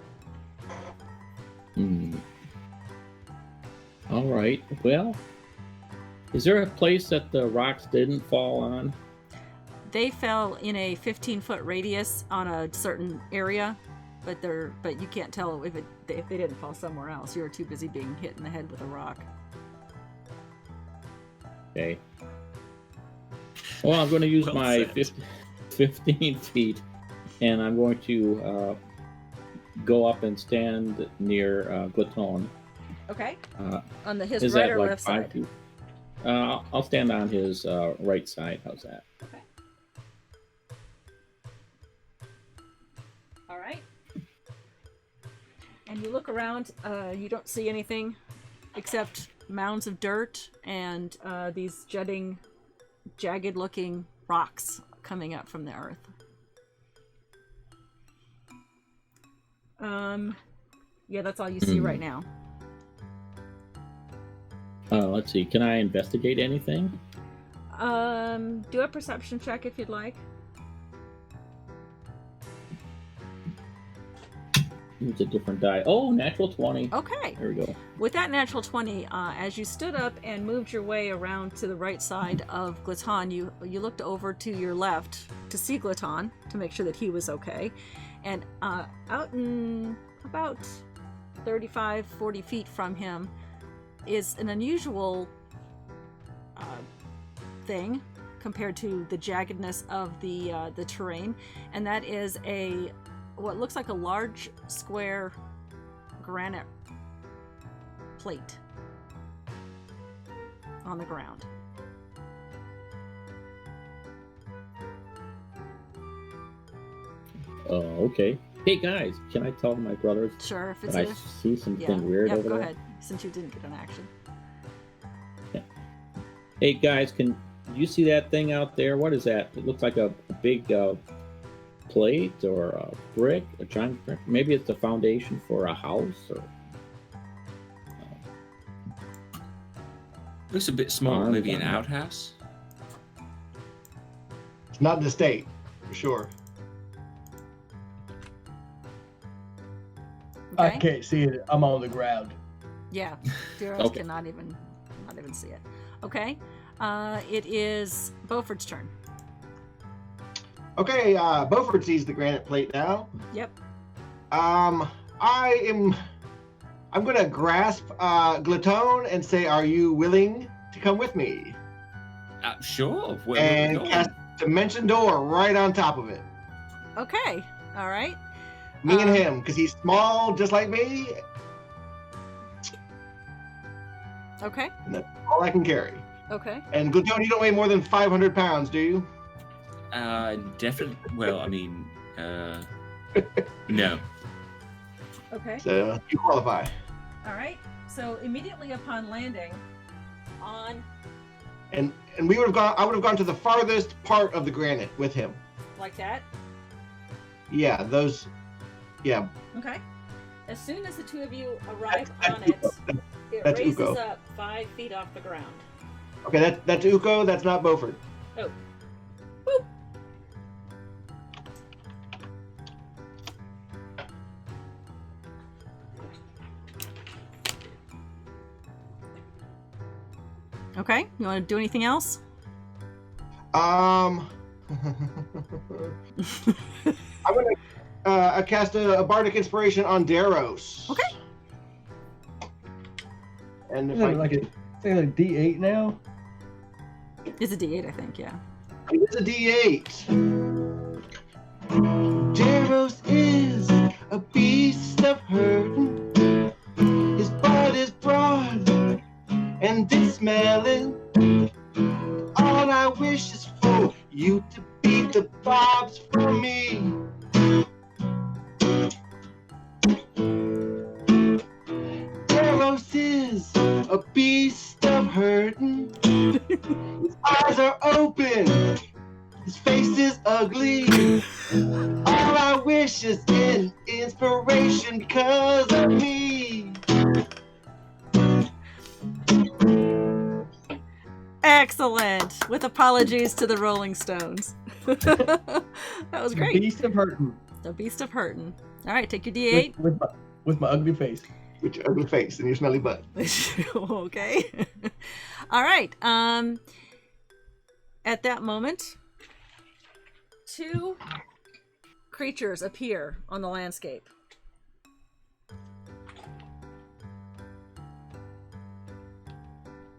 C: All right. Well, is there a place that the rocks didn't fall on?
B: They fell in a 15-foot radius on a certain area, but you can't tell if they didn't fall somewhere else. You were too busy being hit in the head with a rock.
C: Okay. Well, I'm going to use
D: Well
C: my
D: said.
C: 15 feet, and I'm going to go up and stand near Glaton.
B: Okay.
C: Uh,
B: On his
C: Is
B: right
C: that
B: or
C: like
B: left
C: 5
B: side?
C: feet? I'll stand on his right side. How's that?
B: Okay. All right. And you look around. You don't see anything except mounds of dirt and these jutting, jagged-looking rocks coming up from the earth. Yeah, that's all you see right now.
C: Let's see. Can I investigate anything?
B: Do a perception check if you'd like.
C: Use a different die. Oh, natural 20.
B: Okay.
C: There we go.
B: With that natural 20, as you stood up and moved your way around to the right side of Glaton, you looked over to your left to see Glaton to make sure that he was okay. And out in about 35, 40 feet from him is an unusual thing compared to the jaggedness of the terrain, and that is what looks like a large square granite plate on the ground.
C: Oh, okay. Hey guys, can I tell my brothers
B: Sure, if it's
C: that I see something weird over
B: go
C: there?
B: ahead, since you didn't get an action.
C: Hey guys, can you see that thing out there? What is that? It looks like a big plate or a brick, a giant brick. Maybe it's the foundation for a house or.
D: Looks a bit small, maybe an outhouse.
E: It's not in the state, for sure.
A: I
B: Okay?
A: can't see it. I'm on the ground.
B: Yeah, Daros
C: Okay.
B: cannot even see it. Okay, it is Beaufort's turn.
E: Okay, Beaufort sees the granite plate now.
B: Yep.
E: I'm gonna grasp Glaton and say, "Are you willing to come with me?"
D: Sure. Where are we
E: And
D: going?
E: cast Dimension Door right on top of it.
B: Okay. All right.
E: Me and him, because he's small, just like me.
B: Okay.
E: And that's all I can carry.
B: Okay.
E: And Glaton, you don't weigh more than 500 pounds, do you?
D: Definitely. Well, I mean, no.
B: Okay.
E: So you qualify.
B: All right. So immediately upon landing on
E: And we would have gone. I would have gone to the farthest part of the granite with him.
B: like that.
E: Yeah, those. Yeah,
B: Okay. As soon as the two of you arrive
E: That's
B: on it,
E: Uko.
B: it
E: That's
B: raises
E: Uko.
B: up 5 feet off the ground.
E: okay. That's Uko. That's not Beaufort.
B: Woo! You want to do anything else?
E: I'm gonna cast a bardic inspiration on Daros.
B: Okay.
E: And if
A: Is it like a D8 now?
B: It's a D8, I think. Yeah.
E: it is a D8. Daros is a beast of burden. His bud is broad and dismally. All I wish is for you to beat the bobs for me. Daros is a beast of hurting. His eyes are open. His face is ugly. All I wish is an inspiration because of me.
B: Excellent. With apologies to the Rolling Stones. That was great.
A: Beast of hurting.
B: The Beast of Hurtin'. All right, take your D8.
A: With my ugly face.
E: With your ugly face and your smelly butt.
B: Okay. All right. At that moment, 2 creatures appear on the landscape.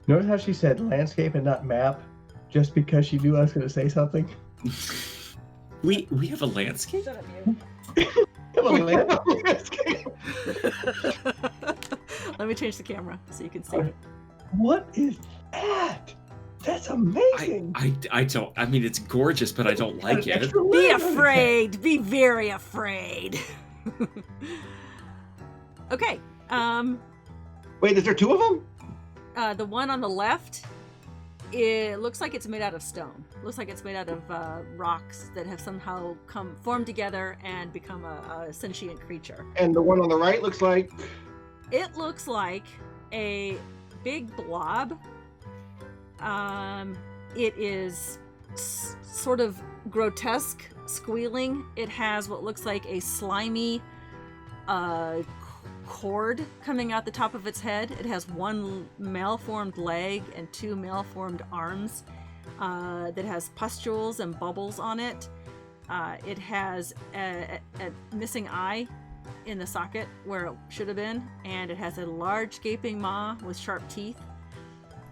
A: Notice how she said landscape and not map, just because she knew I was going to say something.
D: We have a landscape?
B: Shut up, you.
A: Come on, man.
B: Let me change the camera so you can see it.
A: What is that? That's amazing.
D: I don't. I mean, it's gorgeous, but I don't like it.
A: Extra
B: Be
A: layer on the
B: afraid. Be very afraid. Okay.
E: Wait, is there 2 of them?
B: The one on the left, it looks like it's made out of stone. Looks like it's made out of rocks that have somehow formed together and become a sentient creature.
E: And the one on the right looks like...
B: It looks like a big blob. It is sort of grotesque, squealing. It has what looks like a slimy cord coming out the top of its head. It has 1 malformed leg and 2 malformed arms that has pustules and bubbles on it. It has a missing eye in the socket where it should have been, and it has a large gaping maw with sharp teeth,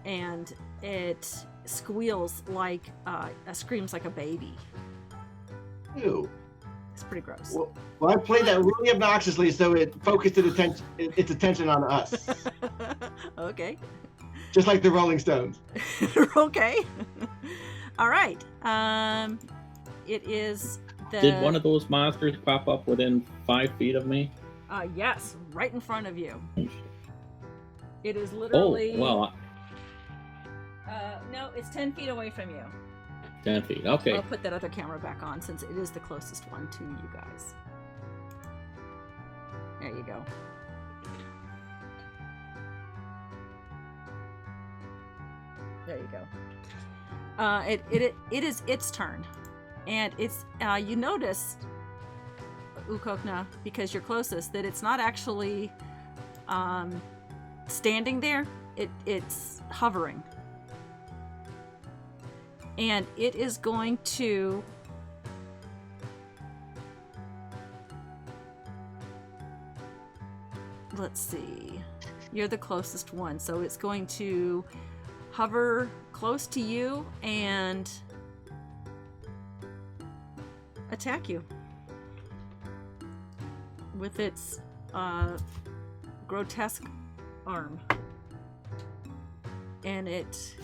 B: and it squeals like screams like a baby.
E: Ew.
B: It's pretty gross.
E: Well, I played that really obnoxiously, so it focused its attention on us.
B: Okay.
E: Just like the Rolling Stones.
B: Okay. All right. It is the...
C: Did one of those monsters pop up within 5 feet of me?
B: Yes, right in front of you. It is
C: Oh,
B: literally...
C: well,
B: no, it's 10 feet away from you.
C: 10 feet. Okay.
B: I'll put that other camera back on since it is the closest one to you guys. There you go. There you go. It is its turn, and it's you noticed, Ukokna, because you're closest, that it's not actually standing there. It's hovering. And it is going to let's see. You're the closest one, so it's going to hover close to you and attack you with its grotesque arm. And it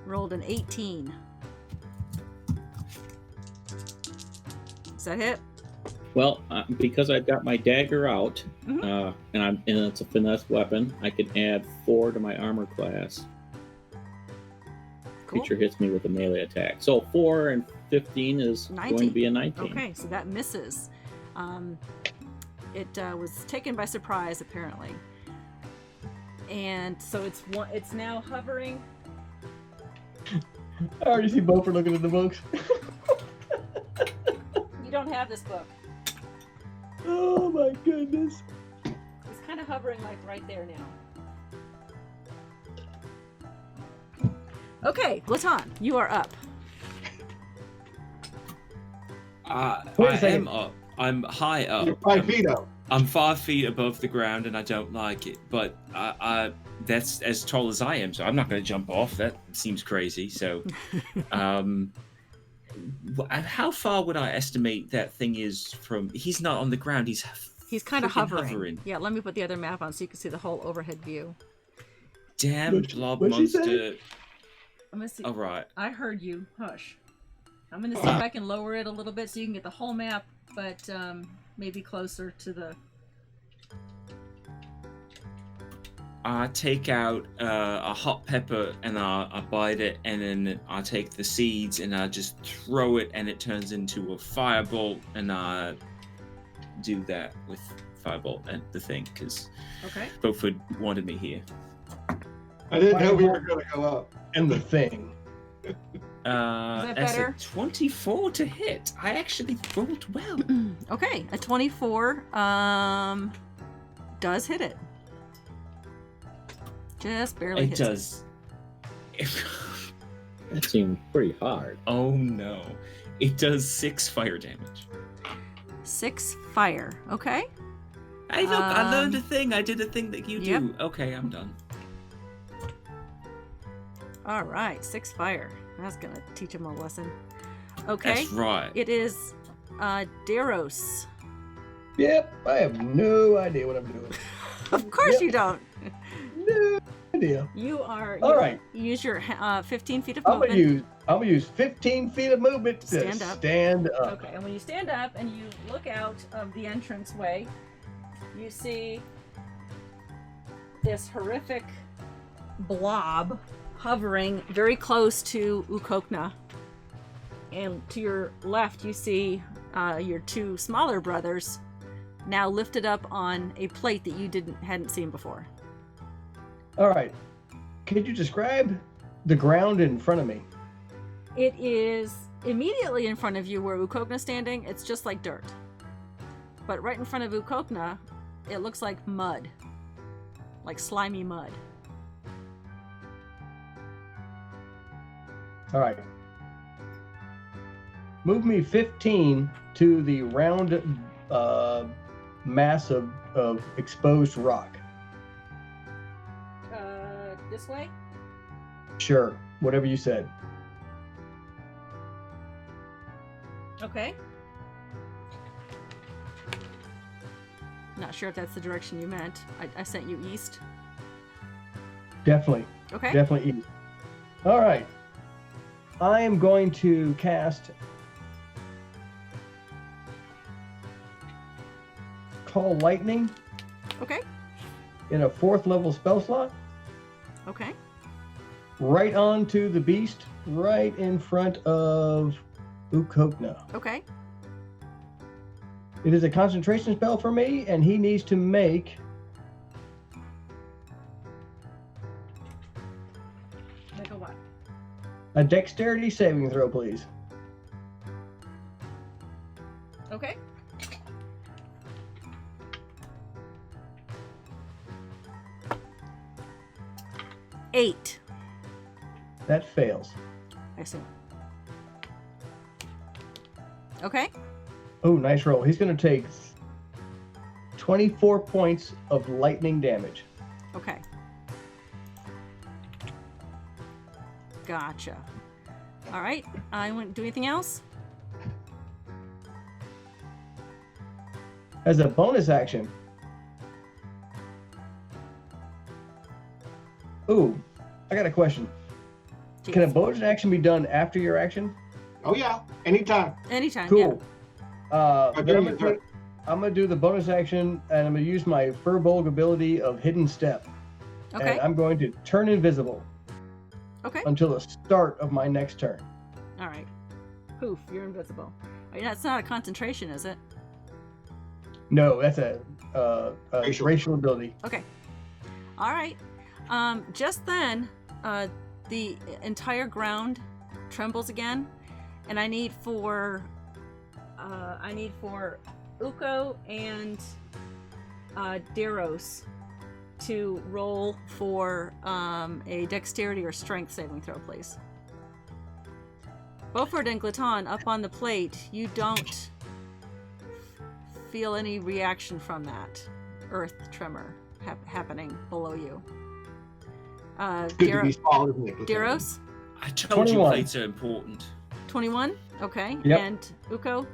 B: rolled an 18. Does that hit?
C: Well, because I've got my dagger out,
B: Mhm.
C: and it's a finesse weapon, I can add 4 to my armor class.
B: Cool.
C: Creature hits me with a melee attack. So 4 and 15 is
B: 19.
C: going to be a 19.
B: Okay, so that misses. It was taken by surprise, apparently, and so it's now hovering.
A: I already see Beaufort looking at the books.
B: You don't have this book.
A: Oh my goodness.
B: It's kind of hovering like right there now. Okay, Latan, you are up.
A: Wait a
D: I
A: second.
D: am up. I'm high up.
E: You're 5 feet up.
D: I'm 5 feet above the ground, and I don't like it. But that's as tall as I am, so I'm not going to jump off. That seems crazy. So, how far would I estimate that thing is from? He's not on the ground. He's
B: kind of
D: freaking
B: hovering. Yeah, let me put the other map on so you can see the whole overhead view.
D: Damn blob
A: what'd she say?
D: monster!
B: I'm gonna see.
D: All right.
B: I heard you. Hush. I'm gonna see if I can lower it a little bit so you can get the whole map, but maybe closer to the.
D: I take out a hot pepper and I bite it, and then I take the seeds and I just throw it, and it turns into a firebolt, and I do that with firebolt and the thing because
B: Okay.
D: Beaufort wanted me here.
E: I didn't know we were going to go up.
A: And the thing.
B: that
D: That's
B: better?
D: a 24 to hit. I actually rolled well.
B: Okay, a 24 does hit it. Just barely
D: It
B: hits
D: does.
C: That seemed pretty hard.
D: Oh no. It does 6 fire damage.
B: 6 fire. Okay.
D: Hey, look, I learned a thing. I did a thing that you
B: Yep.
D: do. Okay, I'm done.
B: All right, 6 fire. That's gonna teach him a lesson. Okay.
D: That's right.
B: It is Daros.
A: Yep, I have no idea what I'm doing.
B: Of course
A: Yep.
B: you don't.
A: No idea.
B: You are.
A: All right.
B: Use your 15 feet of
A: I'm
B: movement.
A: gonna use 15 feet of movement to
B: Stand up.
A: stand up.
B: Okay, and when you stand up and you look out of the entranceway, you see this horrific blob hovering very close to Ukokna. And to your left, you see your 2 smaller brothers now lifted up on a plate that you hadn't seen before.
A: All right. Could you describe the ground in front of me?
B: It is immediately in front of you where Ukokna's standing. It's just like dirt. But right in front of Ukokna, it looks like mud. Like slimy mud.
A: All right. Move me 15 to the round mass of exposed rock.
B: This way?
A: Sure, whatever you said.
B: Okay. Not sure if that's the direction you meant. I sent you east.
A: Definitely,
B: Okay.
A: definitely east. All right. I am going to cast Call Lightning
B: Okay.
A: in a 4th level spell slot
B: Okay.
A: right onto the beast right in front of Ukokna.
B: Okay.
A: It is a concentration spell for me, and he needs to make
B: Make a what?
A: a dexterity saving throw, please.
B: Okay. Eight.
A: That fails.
B: Excellent. Okay.
A: Oh, nice roll. He's going to take 24 points of lightning damage.
B: Okay. Gotcha. All right. I won't do anything else.
A: As a bonus action. Ooh, I got a question. Can a bonus action be done after your action?
E: Oh, yeah. Anytime.
B: Anytime.
A: Cool.
E: I'll
A: Then
E: give you
A: I'm gonna do the bonus action, and I'm gonna use my Furbolg ability of Hidden Step.
B: Yeah. Okay.
A: And I'm going to turn invisible
B: Okay.
A: until the start of my next turn.
B: All right. Poof, you're invisible. That's not a concentration, is it?
A: No, that's a racial ability.
B: Okay. All right. Just then, the entire ground trembles again, and I need for Uko and Daros to roll for a dexterity or strength saving throw, please. Beaufort and Glaton, up on the plate, you don't feel any reaction from that earth tremor happening below you.
E: Good to be small, isn't it?
B: Daros?
D: I told
A: 21.
D: you plates are important.
B: 21? Okay.
A: Yep.
B: And Uko?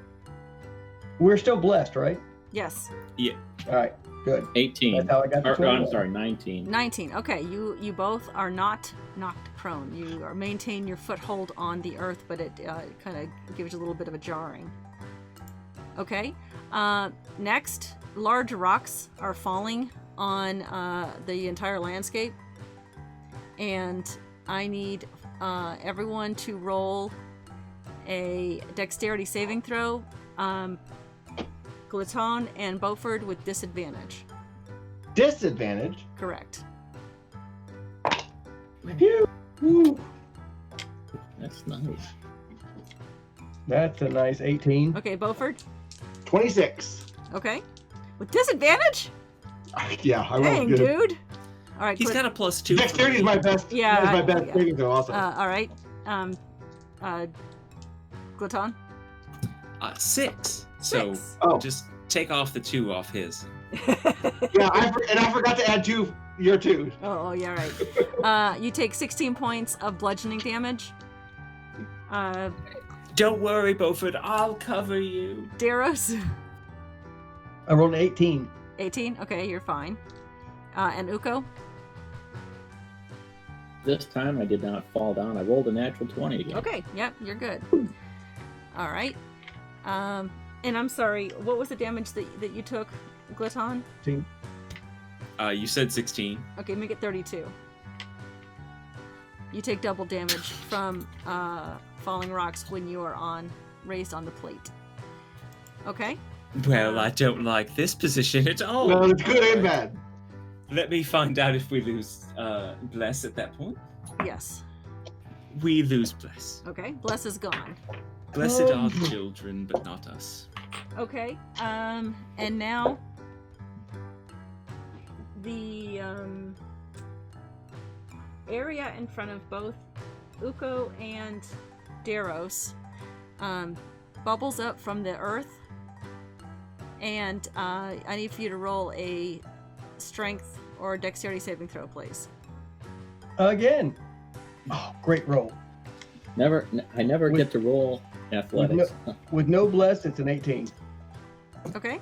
A: We're still blessed, right?
B: Yes.
D: Yeah.
A: All right, good.
C: 18.
A: That's how I got the
C: Or,
A: 21.
C: I'm sorry, 19.
B: 19. Okay, you both are not knocked prone. You are maintain your foothold on the earth, but it kind of gives you a little bit of a jarring. Okay. Next, large rocks are falling on the entire landscape, and I need everyone to roll a dexterity saving throw. Glaton and Beaufort with disadvantage.
E: Disadvantage.
B: Correct.
A: Phew. Woo.
C: That's nice.
A: That's a nice 18.
B: Okay, Beaufort.
E: 26.
B: Okay. With disadvantage?
E: Yeah, I rolled
B: Dang,
E: good.
B: dude. All right.
D: He's got a +2.
E: Dexterity is my best.
B: Yeah,
E: is my
B: I-
E: best
B: yeah.
E: saving throw also.
B: All right. Glaton.
D: 6. So
B: 6.
E: Oh.
D: just take off the 2 off his.
E: Yeah, I forgot to add your 2.
B: Oh, yeah, right. You take 16 points of bludgeoning damage.
D: Don't worry, Beaufort. I'll cover you.
B: Daros.
A: I rolled an 18.
B: 18. Okay, you're fine. And Uko.
C: This time I did not fall down. I rolled a natural 20 again.
B: Okay, yep, you're good. All right. And I'm sorry, what was the damage that you took, Glaton?
D: You said 16.
B: Okay, make it 32. You take double damage from falling rocks when you are raised on the plate. Okay?
D: Well, I don't like this position at all.
E: No, it's good and bad.
D: Let me find out if we lose Bless at that point.
B: Yes.
D: We lose Bless.
B: Okay, Bless is gone.
D: Blessed are the children, but not us.
B: Okay, and now the area in front of both Uko and Daros bubbles up from the earth, and I need for you to roll a strength or dexterity saving throw, please.
A: Again. Oh, great roll.
C: I never get to roll athletics.
A: With no bless, it's an 18.
B: Okay.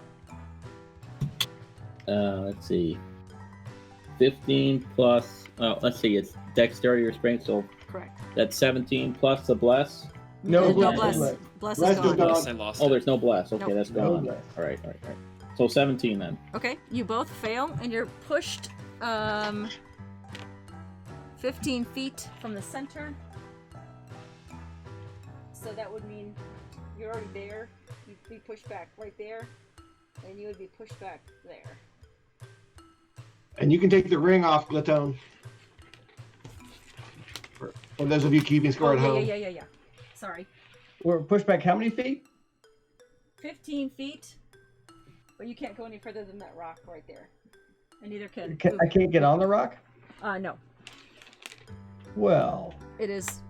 C: Let's see. 15 plus, let's see, it's dexterity or strength, so
B: Correct.
C: that's 17 plus the bless.
A: No
B: Bless.
A: bless.
B: Bless
E: Bless
B: is
E: is
B: gone.
E: gone.
D: Bless, I lost
C: Oh,
D: it.
C: there's no bless. Okay,
B: Nope.
C: that's
A: No
C: gone.
A: bless.
C: All right. So 17 then.
B: Okay, you both fail, and you're pushed 15 feet from the center. So that would mean you're already there. You'd be pushed back right there, and you would be pushed back there.
E: And you can take the ring off, Glaton. For those of you keeping score at home.
B: Yeah. Sorry.
A: We're pushed back how many feet?
B: 15 feet, but you can't go any further than that rock right there. And neither can.
A: I can't get on the rock?
B: No.
A: Well,
B: It is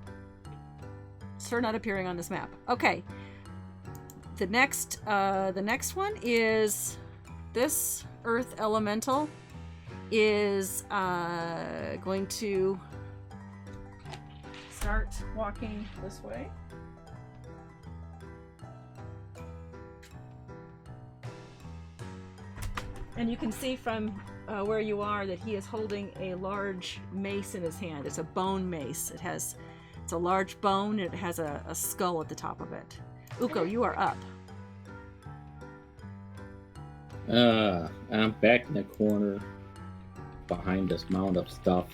B: sure not appearing on this map. Okay. The next one is this earth elemental is going to start walking this way. And you can see from where you are that he is holding a large mace in his hand. It's a bone mace. It's a large bone, and it has a skull at the top of it. Uko, you are up.
C: I'm back in the corner behind this mound of stuff.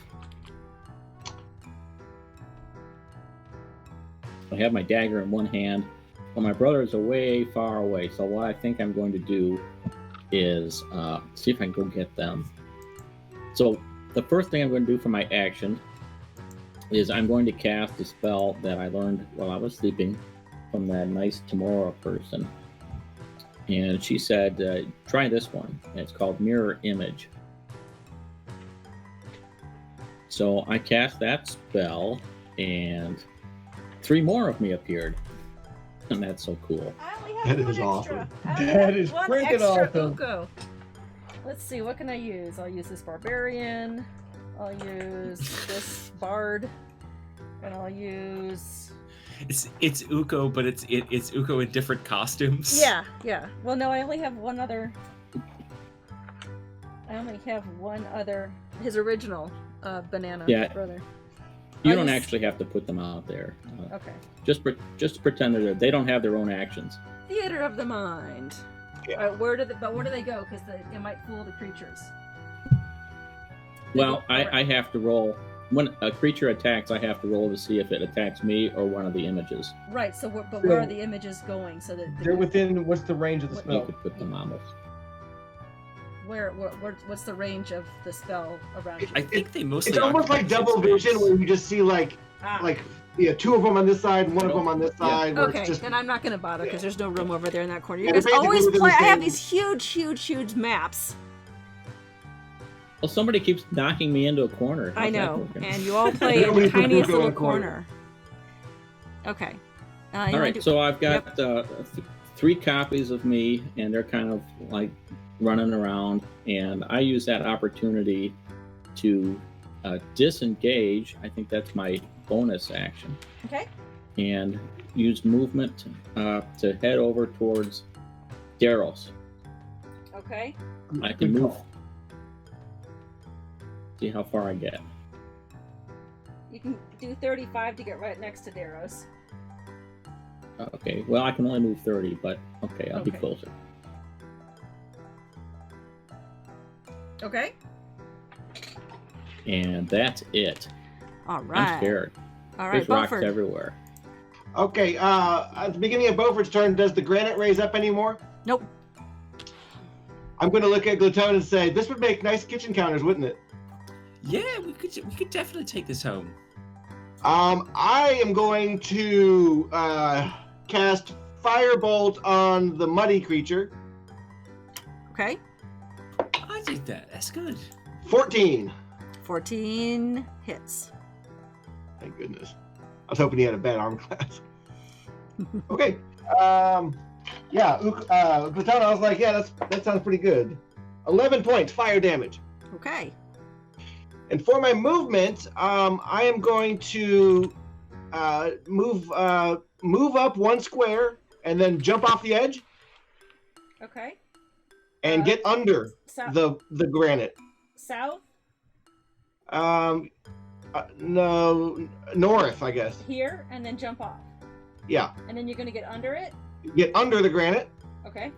C: I have my dagger in one hand, but my brother is way far away, so what I think I'm going to do is see if I can go get them. So the first thing I'm going to do for my action is I'm going to cast a spell that I learned while I was sleeping from that nice Tamora person. And she said, try this one. And it's called Mirror Image. So I cast that spell, and 3 more of me appeared. And that's so cool.
B: I only have
E: That
B: one
E: is
B: extra.
E: awesome.
B: I only
A: That
B: have
A: is
B: one
A: freaking
B: extra
A: awesome.
B: Uko. Let's see, what can I use? I'll use this barbarian. I'll use this bard, and I'll use.
D: It's Uko, but it's Uko in different costumes.
B: Yeah. Well, no, I only have one other. His original banana brother.
C: You don't actually have to put them out there.
B: Okay.
C: Just pretend that they don't have their own actions.
B: Theater of the mind.
E: Yeah.
B: Where do they go? Because it might fool the creatures.
C: Well, I have to roll. When a creature attacks, I have to roll to see if it attacks me or one of the images.
B: Right. So, where are the images going? So that
A: They're within. What's the range of the
C: You
A: spell?
C: could put them almost.
B: What's the range of the spell around you?
D: I think they mostly.
E: It's almost like
D: occupy
E: double
D: space.
E: vision where you just see like 2 of them on this side, and 1 of them on this side. Where
B: Okay,
E: it's just,
B: then I'm not going to bother because there's no room over there in that corner. You
E: Yeah,
B: guys
E: they're basically
B: always
E: within
B: play.
E: the
B: I have
E: same-
B: these huge maps.
C: Well, somebody keeps knocking me into a corner.
B: I
C: How's that
B: know,
C: working?
B: and you all play in
E: Nobody
B: the
E: put
B: tiniest
E: Uko in a
B: little
E: corner.
B: corner. Okay.
C: All right, so I've got 3 copies of me, and they're kind of like running around, and I use that opportunity to disengage. I think that's my bonus action,
B: Okay.
C: and use movement to head over towards Daryls.
B: Okay.
C: I can move. See how far I get.
B: You can do 35 to get right next to Daros.
C: Okay, well, I can only move 30, but okay, I'll be
B: Okay.
C: closer.
B: Okay.
C: And that's it.
B: All right.
C: I'm scared.
B: All right,
C: There's rocks
B: Beaufort.
C: everywhere.
E: Okay, at the beginning of Beaufort's turn, does the granite raise up anymore?
B: Nope.
E: I'm going to look at Gluton and say, this would make nice kitchen counters, wouldn't it?
D: Yeah, we could definitely take this home.
E: I am going to cast Firebolt on the muddy creature.
B: Okay.
D: I did that. That's good.
E: 14.
B: 14 hits.
E: Thank goodness. I was hoping he had a bad armor class. Okay. Gluton, I was like, yeah, that sounds pretty good. 11 points, fire damage.
B: Okay.
E: And for my movement, I am going to move up 1 square and then jump off the edge
B: Okay.
E: and get under
B: South.
E: the granite.
B: South.
E: No, north, I guess.
B: Here, and then jump off.
E: Yeah,
B: And then you're going to get under it.
E: get under the granite,
B: Okay.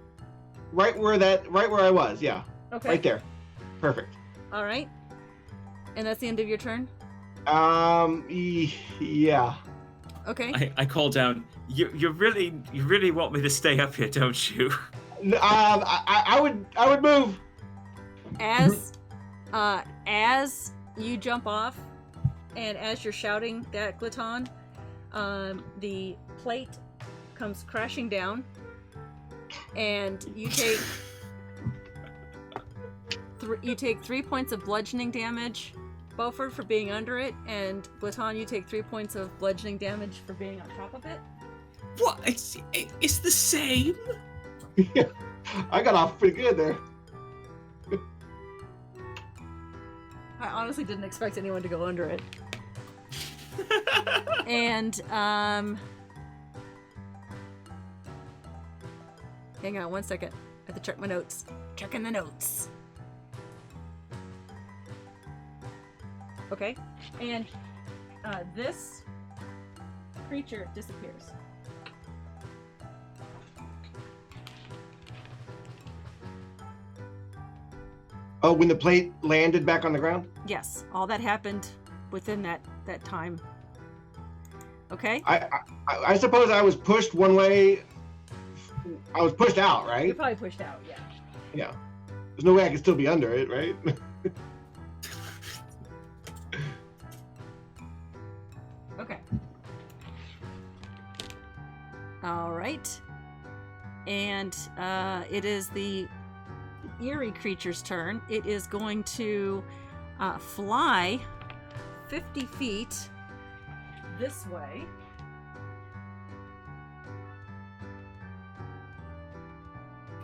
E: right where I was. Yeah,
B: Okay.
E: right there. Perfect.
B: All right. And that's the end of your turn?
E: Yeah.
B: Okay.
D: I call down. You really want me to stay up here, don't you?
E: I would move.
B: As you jump off, and as you're shouting that, Gluton, the plate comes crashing down, and you take 3 points of bludgeoning damage, Beaufort, for being under it, and Gluton, you take 3 points of bludgeoning damage for being on top of it.
D: What? It's the same.
E: I got off pretty good there.
B: I honestly didn't expect anyone to go under it. And hang on 1 second. I have to check my notes. Checking the notes. Okay. And this creature disappears.
E: Oh, when the plate landed back on the ground?
B: Yes, all that happened within that time. Okay?
E: I suppose I was pushed one way. I was pushed out, right?
B: You're probably pushed out, yeah.
E: Yeah. There's no way I could still be under it, right?
B: Okay. All right. And it is the eerie creature's turn. It is going to fly 50 feet this way.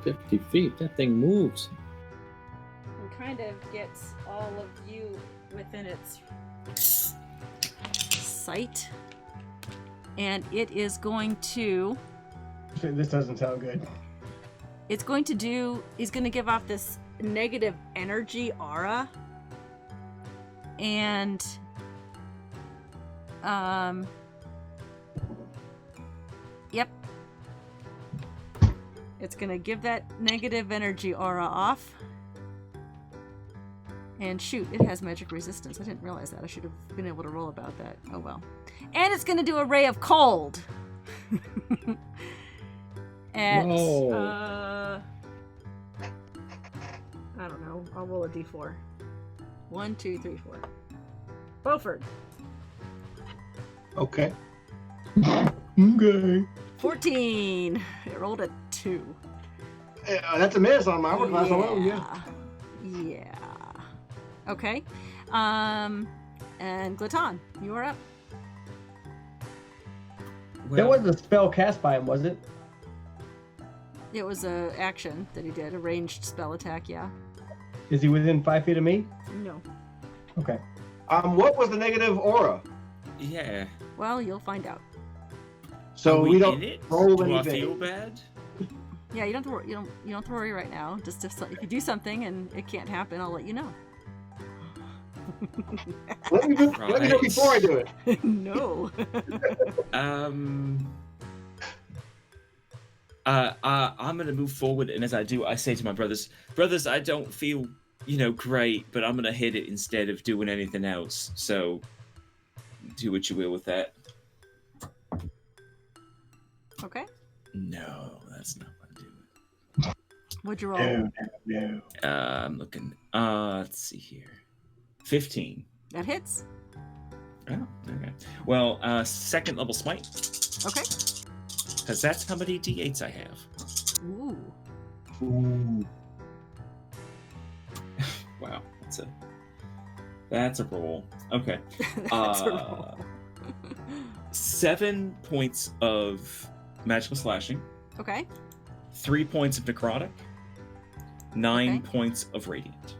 C: 50 feet. That thing moves.
B: And kind of gets all of you within its sight. And it is going to...
A: This doesn't sound good.
B: It's going to do... He's going to give off this negative energy aura. And... Yep. It's going to give that negative energy aura off. And shoot, it has magic resistance. I didn't realize that. I should have been able to roll about that. Oh well. And it's going to do a ray of cold. At,
C: Whoa.
B: I don't know. I'll roll a d4. 1, 2, 3, 4. Beaufort.
E: Okay.
A: Okay.
B: 14. It rolled a 2.
E: That's a miss on my armor class alone, yeah.
B: Yeah. Okay. And Glaton, you are up.
A: That wasn't a spell cast by him, was it?
B: It was a action that he did, a ranged spell attack, yeah.
A: Is he within 5 feet of me?
B: No.
A: Okay.
E: What was the negative aura?
D: Yeah.
B: Well, you'll find out.
E: So
D: Are
E: we don't
D: in it?
E: roll
D: Do I
E: anything.
D: feel bad?
B: Yeah, you don't have to, you don't have to worry right now. Just if you do something and it can't happen, I'll let you know.
E: Let me know before I do it.
B: No.
D: I'm gonna move forward, and as I do, I say to my brothers, I don't feel, great, but I'm gonna hit it instead of doing anything else. So, do what you will with that.
B: Okay.
D: No, that's not what I'm doing.
B: What'd you roll?
A: No.
D: I'm looking. Let's see here. 15.
B: That hits.
D: Oh, okay. Well, second level smite,
B: Okay.
D: because that's how many d8s I have.
B: Ooh.
A: Ooh.
D: Wow, that's a roll. Okay.
B: That's a roll.
D: 7 points of magical slashing,
B: Okay.
D: 3 points of necrotic, 9
B: Okay.
D: points of radiant.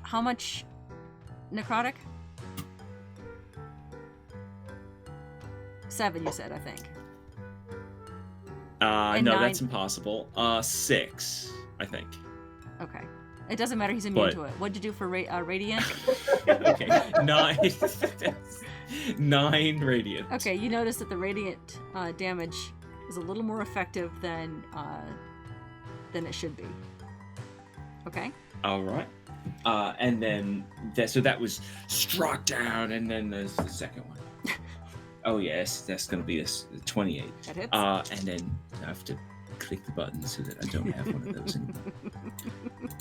B: How much necrotic? 7, you said, I think. And
D: No,
B: 9.
D: that's impossible. 6, I think.
B: Okay. It doesn't matter. He's immune
D: But-
B: to it. What'd you do for radiant?
D: Okay, 9. 9 radiant.
B: Okay, you notice that the radiant damage is a little more effective than it should be. Okay.
D: All right. And then that was struck down, and then there's the second one. Oh yes, that's gonna be a 28.
B: That hits.
D: And then I have to click the button so that I don't have one of those anymore.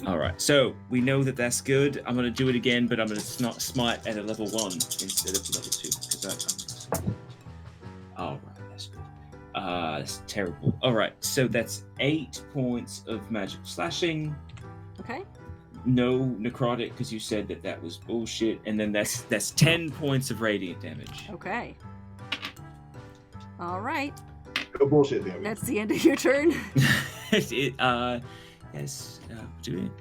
D: All right, so we know that that's good. I'm gonna do it again, but I'm gonna smite at a level 1 instead of level 2 because all right, that's good. That's terrible. All right, so that's 8 points of magical slashing.
B: Okay.
D: No necrotic because you said that was bullshit, and then that's 10 points of radiant damage.
B: Okay. All right.
E: No bullshit, damn it.
B: That's the end of your turn.
D: Yes. Do it.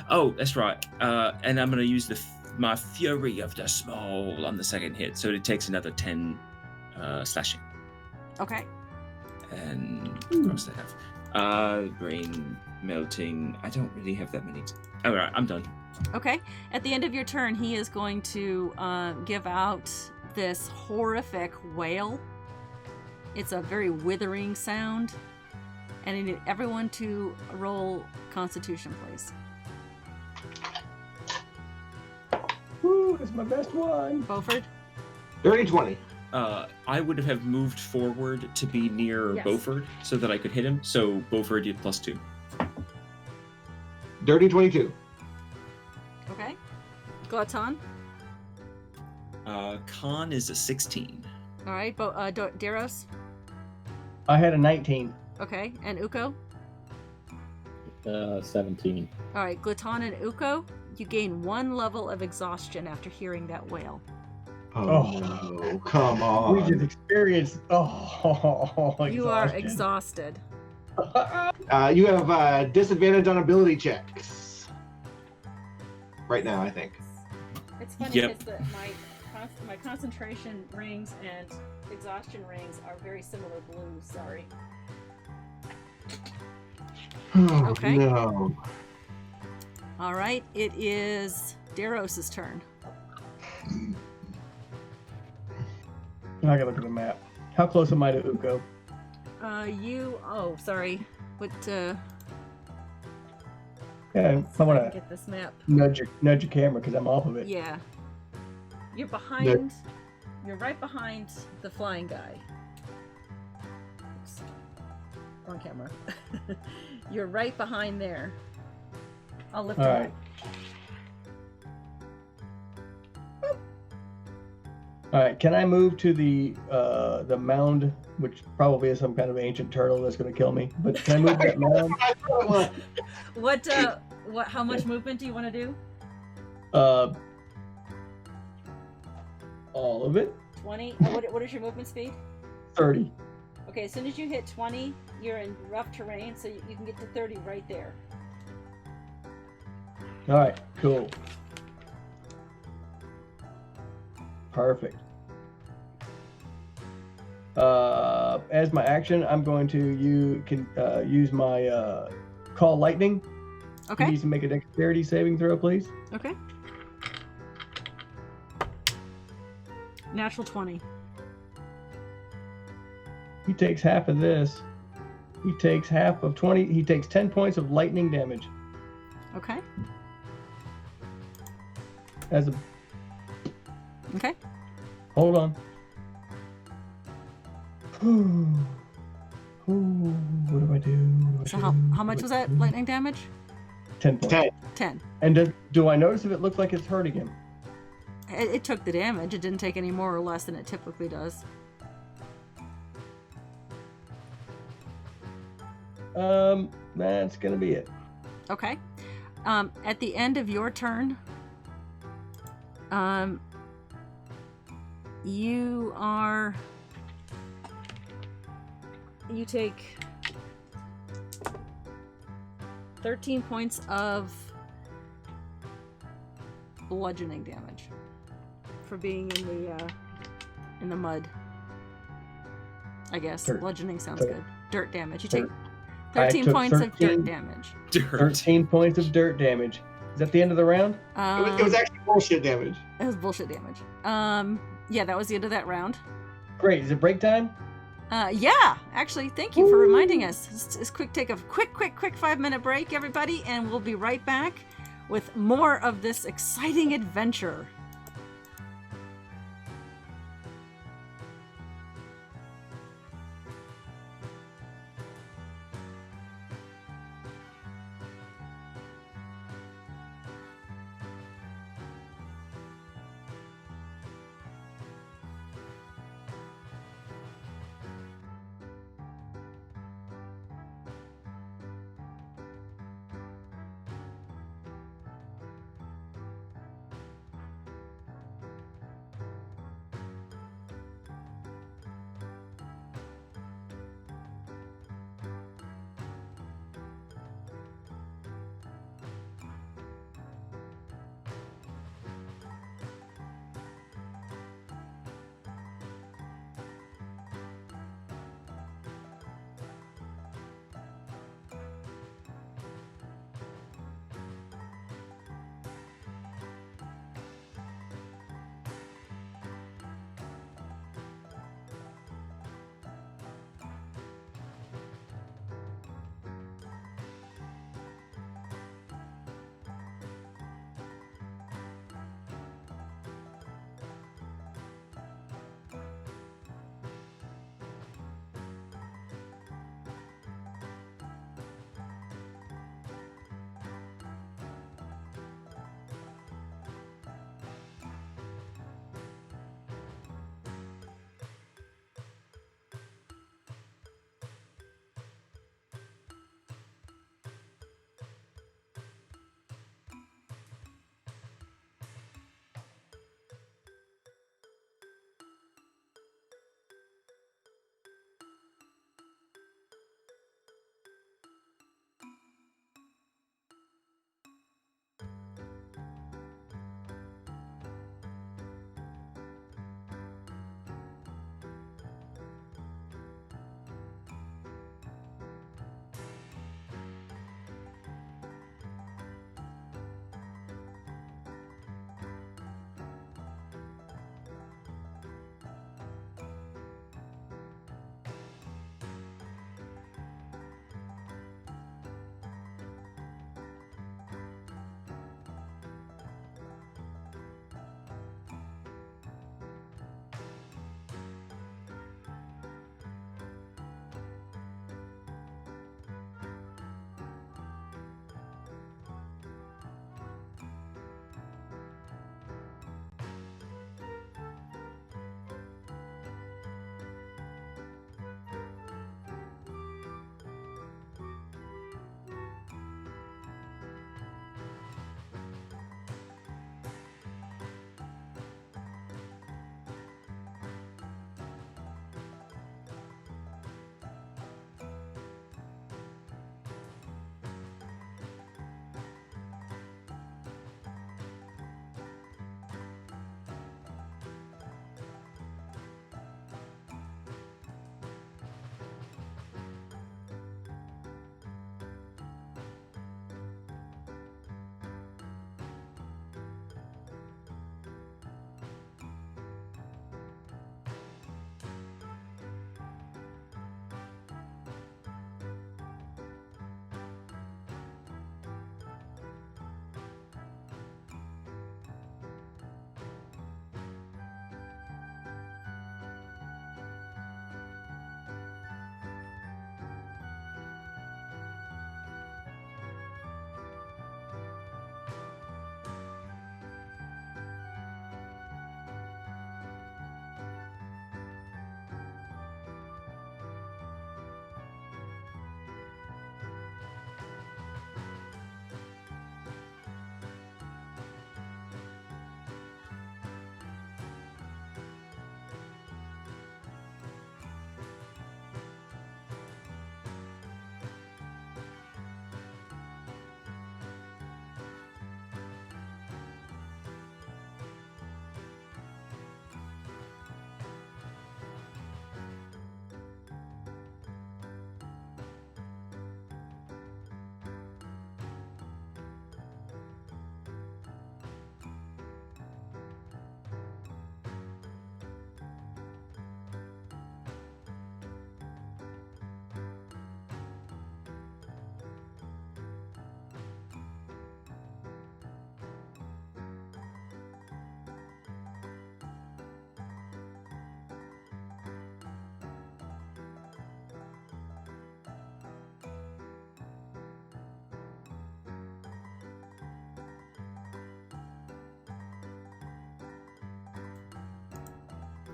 D: Oh, that's right. And I'm gonna use my Fury of the Small on the second hit, so it takes another 10 slashing.
B: Okay.
D: And what else do I have? Brain melting. I don't really have that many. All right, I'm done.
B: Okay. At the end of your turn, he is going to give out this horrific wail. It's a very withering sound. And I need everyone to roll Constitution, please.
A: Woo, it's my best one.
B: Beaufort?
E: Dirty 20.
D: I would have moved forward to be near
B: Yes.
D: Beaufort so that I could hit him. So Beaufort did +2.
E: Dirty 22.
B: Okay. Glaton?
D: Con is a 16.
B: All right. Daros?
A: I had a 19.
B: Okay. And Uko?
C: 17.
B: All right, Gluton and Uko, you gain 1 level of exhaustion after hearing that wail.
E: Oh, no, come on.
A: We just experienced. Oh,
B: You are
A: exhaustion.
B: exhausted.
E: You have disadvantage on ability checks. Right now, I think.
B: It's funny
D: Yep.
B: because my concentration rings and exhaustion rings are very similar blues. Sorry.
E: Oh,
B: Okay.
E: No.
B: All right, it is Daros's turn.
A: I gotta look at the map. How close am I to Uko?
B: Oh, sorry. What,
A: Yeah,
B: I
A: I want to
B: get this map.
A: nudge your camera because I'm off of it.
B: Yeah. You're behind, you're right behind the flying guy. Oops. Wrong camera. You're right behind there. I'll lift
A: All
B: you
A: right.
B: up.
A: All right, can I move to the mound, which probably is some kind of ancient turtle that's going to kill me? But can I move to that mound?
E: I thought it was.
B: How much movement do you want to do?
A: All of it.
B: 20? What is your movement speed?
A: 30.
B: Okay, as soon as you hit 20, you're in rough terrain, so you can get to 30 right there.
A: All right, cool. Perfect. As my action, I'm going to use my call lightning. He
B: Okay.
A: needs to make a dexterity saving throw, please.
B: Okay. Natural 20.
A: He takes half of this. He takes half of 20. He takes 10 points of lightning damage.
B: Okay.
A: As a
B: Okay.
A: hold on. What do I do?
B: So how much was that lightning damage?
A: 10 points.
E: 10.
B: 10.
A: And do I notice if it looks like it's hurting him?
B: It took the damage. It didn't take any more or less than it typically does.
A: That's gonna be it.
B: Okay. At the end of your turn, you take 13 points of bludgeoning damage for being in the mud. I guess bludgeoning sounds good. Dirt damage. You take 13
A: took
B: points of
A: 13
B: dirt damage.
D: Dirt.
A: 13 points of dirt damage. Is that the end of the round?
E: It was actually bullshit damage.
B: It was bullshit damage. Yeah, that was the end of that round.
A: Great. Is it break time?
B: Yeah, actually, thank you for reminding us. Let's take a quick 5-minute break, everybody, and we'll be right back with more of this exciting adventure.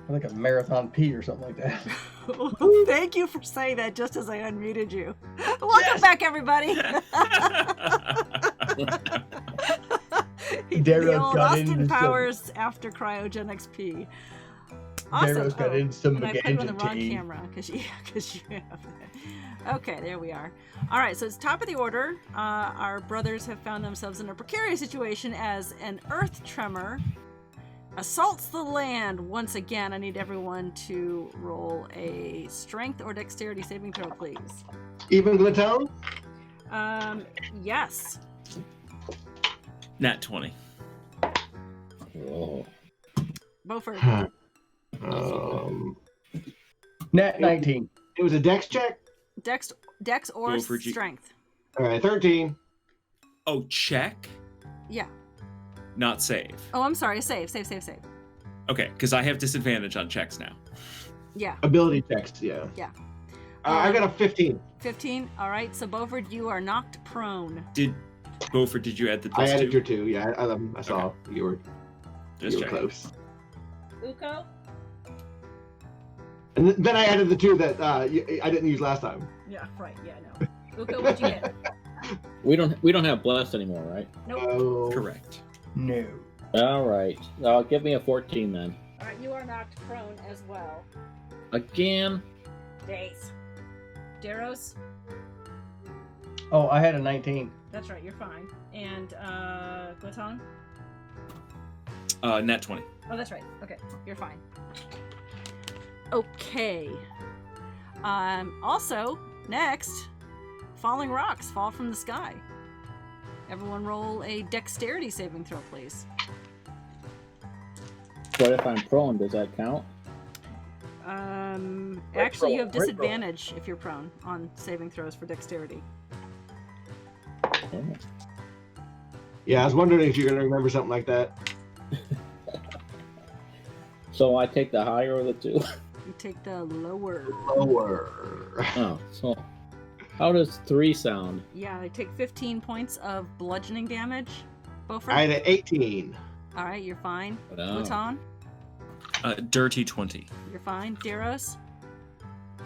A: like a marathon P or something like that.
B: Thank you for saying that just as I unmuted you. Welcome back, everybody. He did the
A: Daryl
B: old
A: got
B: Austin
A: into some-
B: Powers after Cryogenics P. Awesome.
A: Darrow's got in some
B: and I put it on the
A: magenta
B: wrong
A: tea.
B: camera because you have that. Okay, there we are. All right, so it's top of the order. Our brothers have found themselves in a precarious situation as an earth tremor assaults the land once again. I need everyone to roll a strength or dexterity saving throw, please.
E: Even the tone?
B: Yes.
D: Nat 20.
C: Oh.
B: Beaufort.
A: Nat 19.
E: It was a dex check?
B: Dex or
D: Beaufort,
B: strength.
E: All right, 13.
D: Oh, check?
B: Yeah.
D: Not save.
B: Oh, I'm sorry. Save.
D: Okay, because I have disadvantage on checks now.
B: Yeah.
E: Ability checks, yeah.
B: Yeah.
E: I got a 15.
B: 15. All right. So Beaufort, you are knocked prone.
D: Beaufort, did you add the
E: I
D: plus
E: added
D: 2?
E: your 2, yeah. I saw you were,
D: Just
E: you were
D: checking.
E: close.
B: Uko?
E: And then I added the 2 that I didn't use last time.
B: Yeah. Right. Yeah. No. Uko, what'd you get?
C: We don't have blessed anymore, right?
B: Nope.
E: Oh.
D: Correct.
A: No.
C: All right. Give me a 14 then.
B: All right. You are knocked prone as well.
C: Again.
B: Days. Daros?
A: Oh, I had a 19.
B: That's right. You're fine. And Glatong?
D: Nat 20.
B: Oh, that's right. Okay, you're fine. Okay. Also, next, falling rocks fall from the sky. Everyone roll a dexterity saving throw, please.
C: But if I'm prone, does that count?
B: Actually, you have
A: roll, great roll.
B: disadvantage if you're prone on saving throws for dexterity.
C: Oh.
E: Yeah, I was wondering if you're going to remember something like that.
C: So I take the higher of the two.
B: You take the lower.
E: Lower.
C: Oh, so how does 3 sound?
B: Yeah, I take 15 points of bludgeoning damage. Beaufort?
E: I had an 18.
B: All right, you're fine.
C: Oh.
B: Glatong?
D: Dirty 20.
B: You're fine. Daros?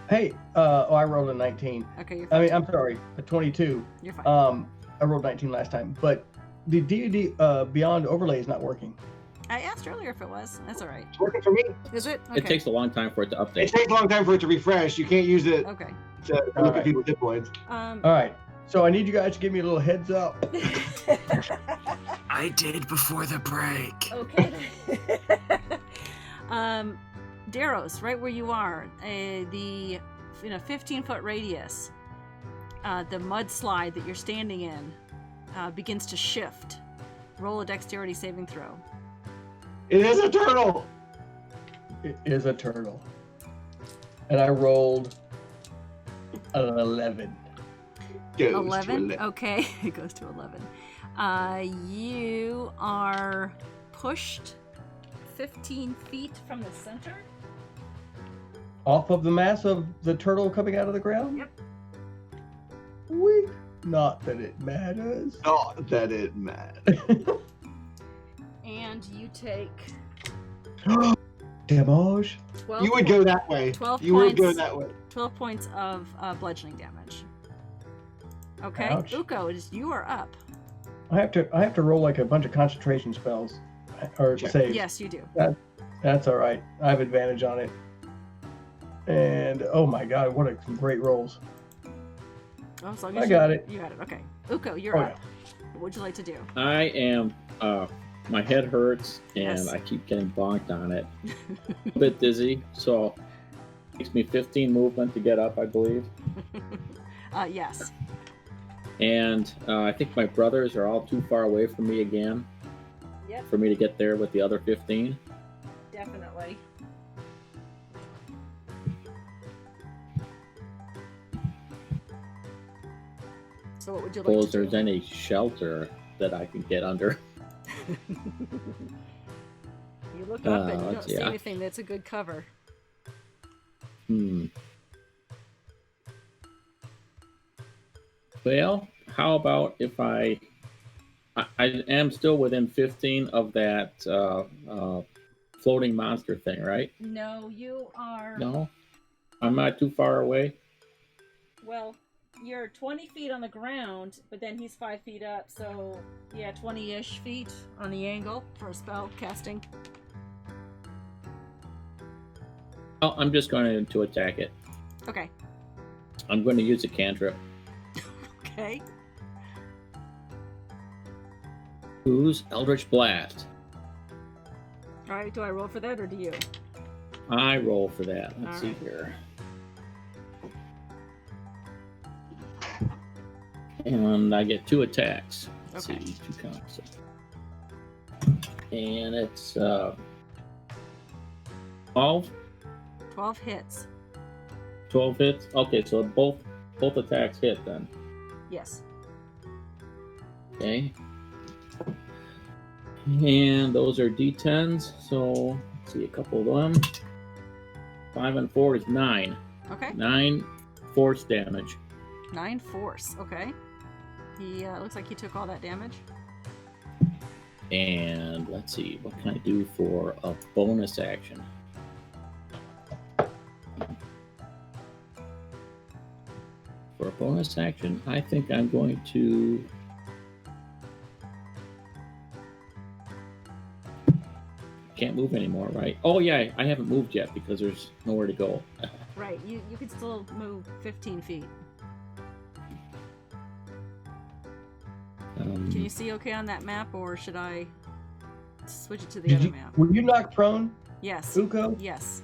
A: Hey, I rolled a 19.
B: Okay, you're
A: I
B: fine.
A: mean, I'm sorry, a 22.
B: You're fine.
A: I rolled 19 last time, but the D&D Beyond overlay is not working.
B: I asked earlier if it was. That's all right.
E: It's working for me.
B: Is it?
C: It takes a long time for it to update.
E: It takes a long time for it to refresh. You can't use it
B: Okay.
E: to look
A: Alright.
E: at people's hit points.
A: All right, so I need you guys to give me a little heads up.
D: I did before the break.
B: Okay. Daros, right where you are, in a 15-foot radius, the mudslide that you're standing in begins to shift. Roll a dexterity saving throw.
E: It is a turtle.
A: It is a turtle. And I rolled an 11.
E: Goes to
B: 11? Okay, it goes to 11. You are pushed 15 feet from the center.
A: Off of the mass of the turtle coming out of the ground?
B: Yep.
A: Weak. Not that it matters.
E: Not that it matters.
B: And you take
A: Damage.
B: 12
E: You would go that way.
B: 12
E: You would go
B: points.
E: that way.
B: 12 points of bludgeoning damage. Okay,
A: Ouch.
B: Uko, you are up.
A: I have to roll like a bunch of concentration spells or
E: Check.
A: saves.
B: Yes, you do.
A: That's all right. I have advantage on it. And oh my god, what some great rolls.
B: Oh, as long
A: I
B: as
A: got it.
B: You got it. Okay, Uko, you're
A: Oh,
B: up. What would you like to do?
C: I am. My head hurts and
B: Yes.
C: I keep getting bonked on it. A bit dizzy, so it takes me 15 movement to get up, I believe.
B: Yes.
C: And I think my brothers are all too far away from me again
B: Yep,
C: for me to get there with the other 15.
B: definitely. So what would you like
C: Suppose
B: to do?
C: there's any shelter that I can get under.
B: You look up and you don't
C: let's
B: see
C: see.
B: anything that's a good cover.
C: Well, how about if I am still within 15 of that floating monster thing, right?
B: No, you are.
C: No, I'm not too far away.
B: Well, you're 20 feet on the ground, but then he's 5 feet up, so yeah, 20-ish feet on the angle for a spell casting.
C: Oh, I'm just going to attack it.
B: Okay.
C: I'm going to use a cantrip.
B: Okay.
C: Use Eldritch Blast.
B: All right. Do I roll for that or do you?
C: I roll for that. Let's
B: All
C: see
B: right.
C: here. And I get 2 attacks. Let's
B: Okay.
C: see, 2 counts. And it's 12.
B: 12 hits.
C: 12 hits. Okay, so both attacks hit then.
B: Yes.
C: Okay. And those are D10s. So let's see a couple of them. 5 and 4 is 9.
B: Okay.
C: 9 force damage.
B: 9 force. Okay. He looks like he took all that damage.
C: And let's see, what can I do for a bonus action? For a bonus action, I think I'm going to... Can't move anymore, right? Oh yeah, I haven't moved yet because there's nowhere to go.
B: Right. You can still move 15 feet. Can you see okay on that map, or should I switch it to the other map?
A: Were you knocked prone,
B: Yes.
A: Uko?
B: Yes.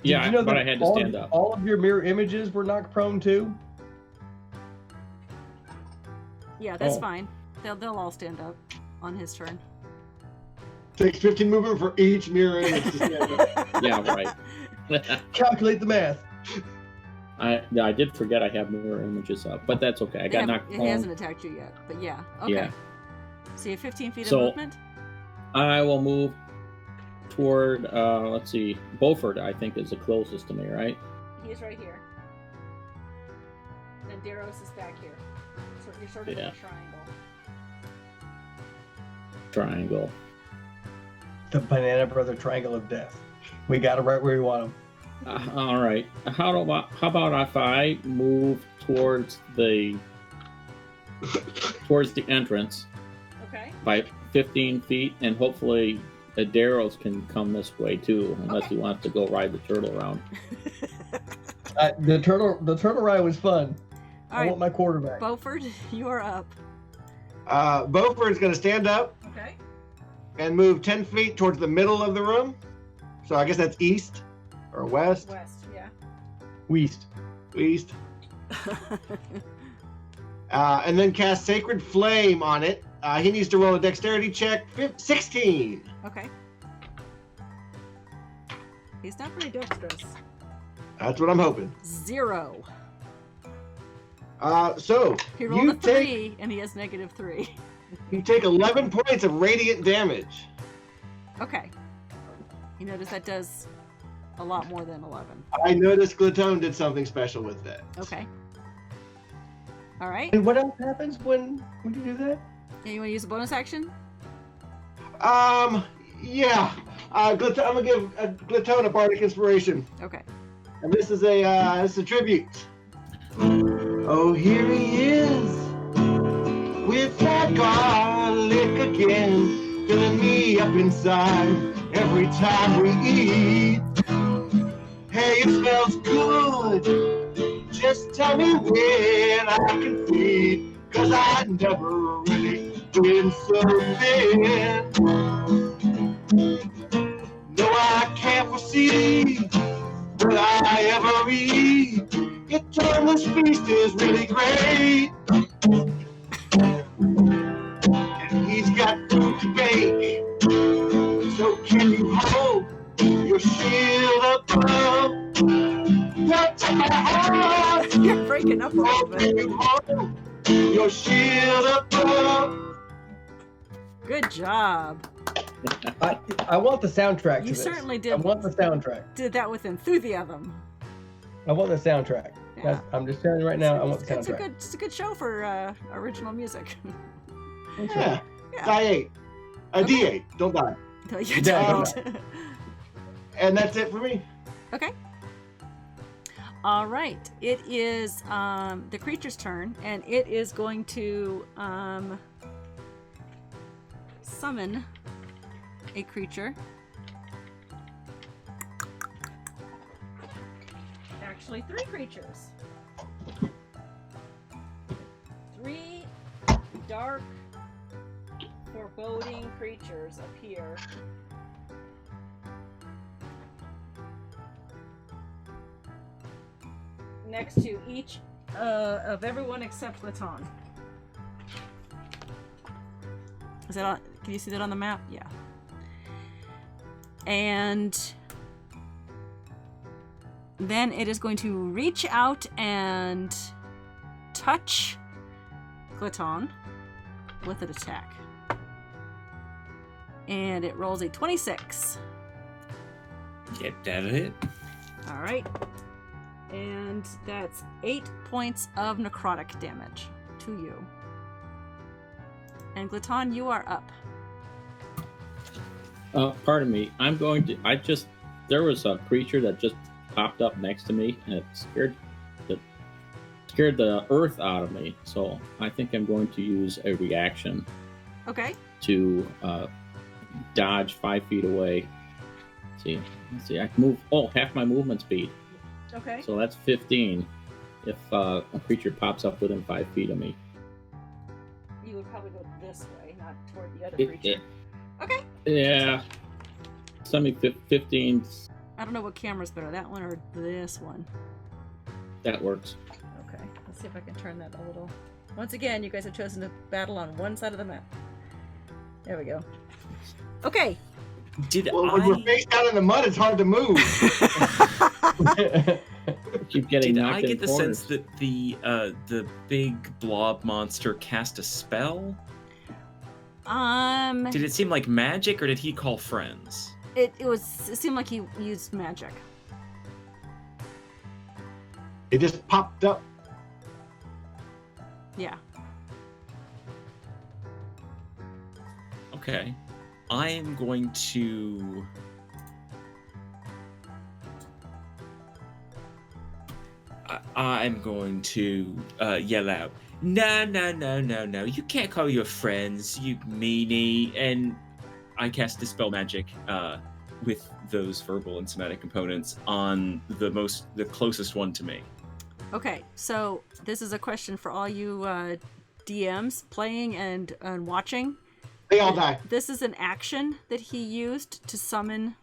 C: Yeah,
A: Did you know
C: but
A: that
C: I had to
A: all
C: stand
A: of,
C: up.
A: All of your mirror images were knocked prone too?
B: Yeah, that's
C: Oh.
B: fine. They'll all stand up on his turn.
E: Takes 15 movement for each mirror image to stand up.
C: Yeah, right.
A: Calculate the math.
C: I did forget I have mirror images up, but that's okay. I got knocked
B: It
C: prone.
B: hasn't attacked you yet, but yeah. Okay.
C: Yeah.
B: So you have 15 feet
C: So-
B: of movement?
C: I will move toward, let's see, Beaufort, I think, is the closest to me, right?
B: He's right here. And Daros is back here. So you're sort of in
C: Yeah.
B: a triangle.
C: Triangle.
A: The Banana Brother Triangle of Death. We got it right where we want them.
C: All right. How about if I move towards the entrance
B: Okay.
C: by 15 feet, and hopefully the Darrows can come this way too, unless he wants to go ride the turtle around.
A: The turtle ride was fun.
B: All
A: I
B: right,
A: want my quarterback.
B: Beaufort, you are up.
E: Beaufort's going to stand up
B: Okay.
E: and move 10 feet towards the middle of the room. So I guess that's east or west.
B: West, yeah.
A: Weast.
E: East. And then cast Sacred Flame on it. He needs to roll a dexterity check. 16.
B: Okay. He's not very dexterous.
E: That's what I'm hoping.
B: 0.
E: So
B: He rolled
E: you
B: a 3, and he has -3.
E: you take 11 points of radiant damage.
B: Okay. You notice that does a lot more than 11.
E: I noticed Glatone did something special with that.
B: Okay. All right.
A: And what else happens when you do that?
B: Yeah, you want to use a bonus action?
E: Yeah. I'm gonna give Glatone a bardic inspiration,
B: Okay.
E: and this is a tribute. Oh, here he is with that garlic again, filling me up inside every time we eat. Hey, it smells good. Just tell me when I can feed, 'cause I never really been so thin. No, I can't foresee what I ever eat. Eternal's feast is really great. And he's got food to bake. So can you hold your shield above? Don't take my heart.
B: You're breaking up a little
E: Oh, can
B: bit.
E: you hold your shield above?
B: Good job.
A: I want the soundtrack to
B: You
A: this.
B: certainly
A: I
B: did.
A: want the soundtrack.
B: Did that with enthusiasm.
A: I want the soundtrack.
B: Yeah.
A: I'm just telling you right now, I want the
B: It's
A: soundtrack.
B: a good show for original music.
A: That's
E: Yeah.
A: right.
B: Yeah.
E: Die 8.
B: Okay.
E: D8. Don't die.
B: No, you
A: Yeah,
B: don't.
E: And that's it for me.
B: Okay. All right. It is the creature's turn, and it is going to summon a creature. Actually, 3 creatures. 3 dark, foreboding creatures appear. Next to each of everyone except Laton. Is that on? Can you see that on the map? Yeah. And then it is going to reach out and touch Glaton with an attack. And it rolls a 26.
D: Get that it.
B: All right. And that's 8 points of necrotic damage to you. And Glaton, you are up.
C: Pardon me. I'm going to. There was a creature that just popped up next to me, and it scared the earth out of me. So I think I'm going to use a reaction.
B: Okay.
C: To dodge 5 feet away. Let's see. I can move. Oh, half my movement speed.
B: Okay.
C: So that's 15. If a creature pops up within 5 feet of me.
B: You would probably go this way, not toward the other creature. Okay.
C: Yeah. Send me 15.
B: I don't know what camera's better, that one or this one.
C: That works.
B: Okay. Let's see if I can turn that a little. Once again, you guys have chosen to battle on one side of the map. There we go. Okay.
E: When we're face down in the mud, it's hard to move.
C: Keep getting
D: Did
C: knocked
D: I
C: in
D: get the
C: corners.
D: sense that the big blob monster cast a spell? Did it seem like magic, or did he call friends?
B: It seemed like he used magic.
E: It just popped up.
B: Yeah.
D: Okay. I am going to... I'm going to yell out, No, you can't call your friends, you meanie. And I cast Dispel Magic with those verbal and somatic components on the closest one to me.
B: Okay, so this is a question for all you DMs playing and watching.
E: They all die.
B: This is an action that he used to summon,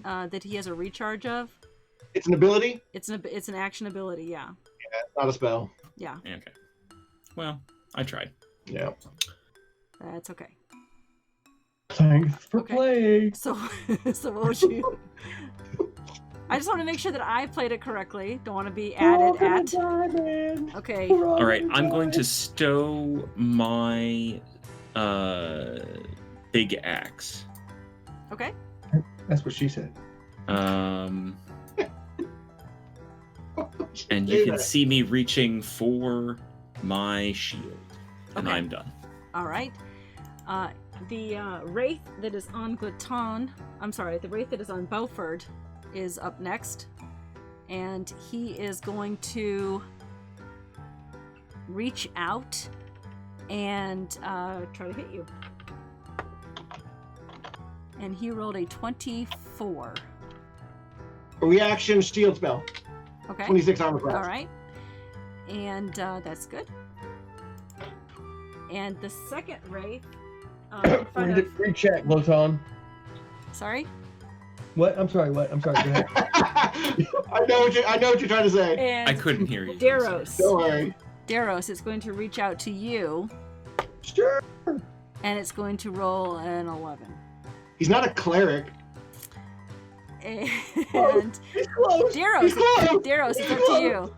B: that he has a recharge of.
E: It's an ability?
B: It's an action ability, yeah.
E: Yeah, it's not a spell.
B: Yeah.
D: Okay. Well, I tried.
E: Yeah.
B: That's okay.
A: Thanks for
B: Okay.
A: playing.
B: So what would you... I just want to make sure that I played it correctly. Don't want to be added at... Okay.
D: All right, I'm going to stow my big axe.
B: Okay.
A: That's what she said.
D: And you can see me reaching for my shield. And
B: Okay.
D: I'm done.
B: All right. The wraith that is on Glaton... I'm sorry, the wraith that is on Beaufort is up next. And he is going to reach out and try to hit you. And he rolled a 24.
E: A reaction shield spell.
B: Okay.
E: 26 armor class.
B: All right. And that's good. And the second wraith... in front of...
A: Recheck, Loton.
B: Sorry?
A: What? I'm sorry, what? I'm sorry, go ahead.
E: I know what you're trying to say.
B: And
D: I couldn't hear you.
B: Daros.
E: Don't worry.
B: Daros is going to reach out to you,
A: Sure.
B: and it's going to roll an 11.
E: He's not a cleric.
B: And
E: He's close.
B: Daros,
E: He's close.
B: Daros, it's
E: He's
B: up to
E: close.
B: you.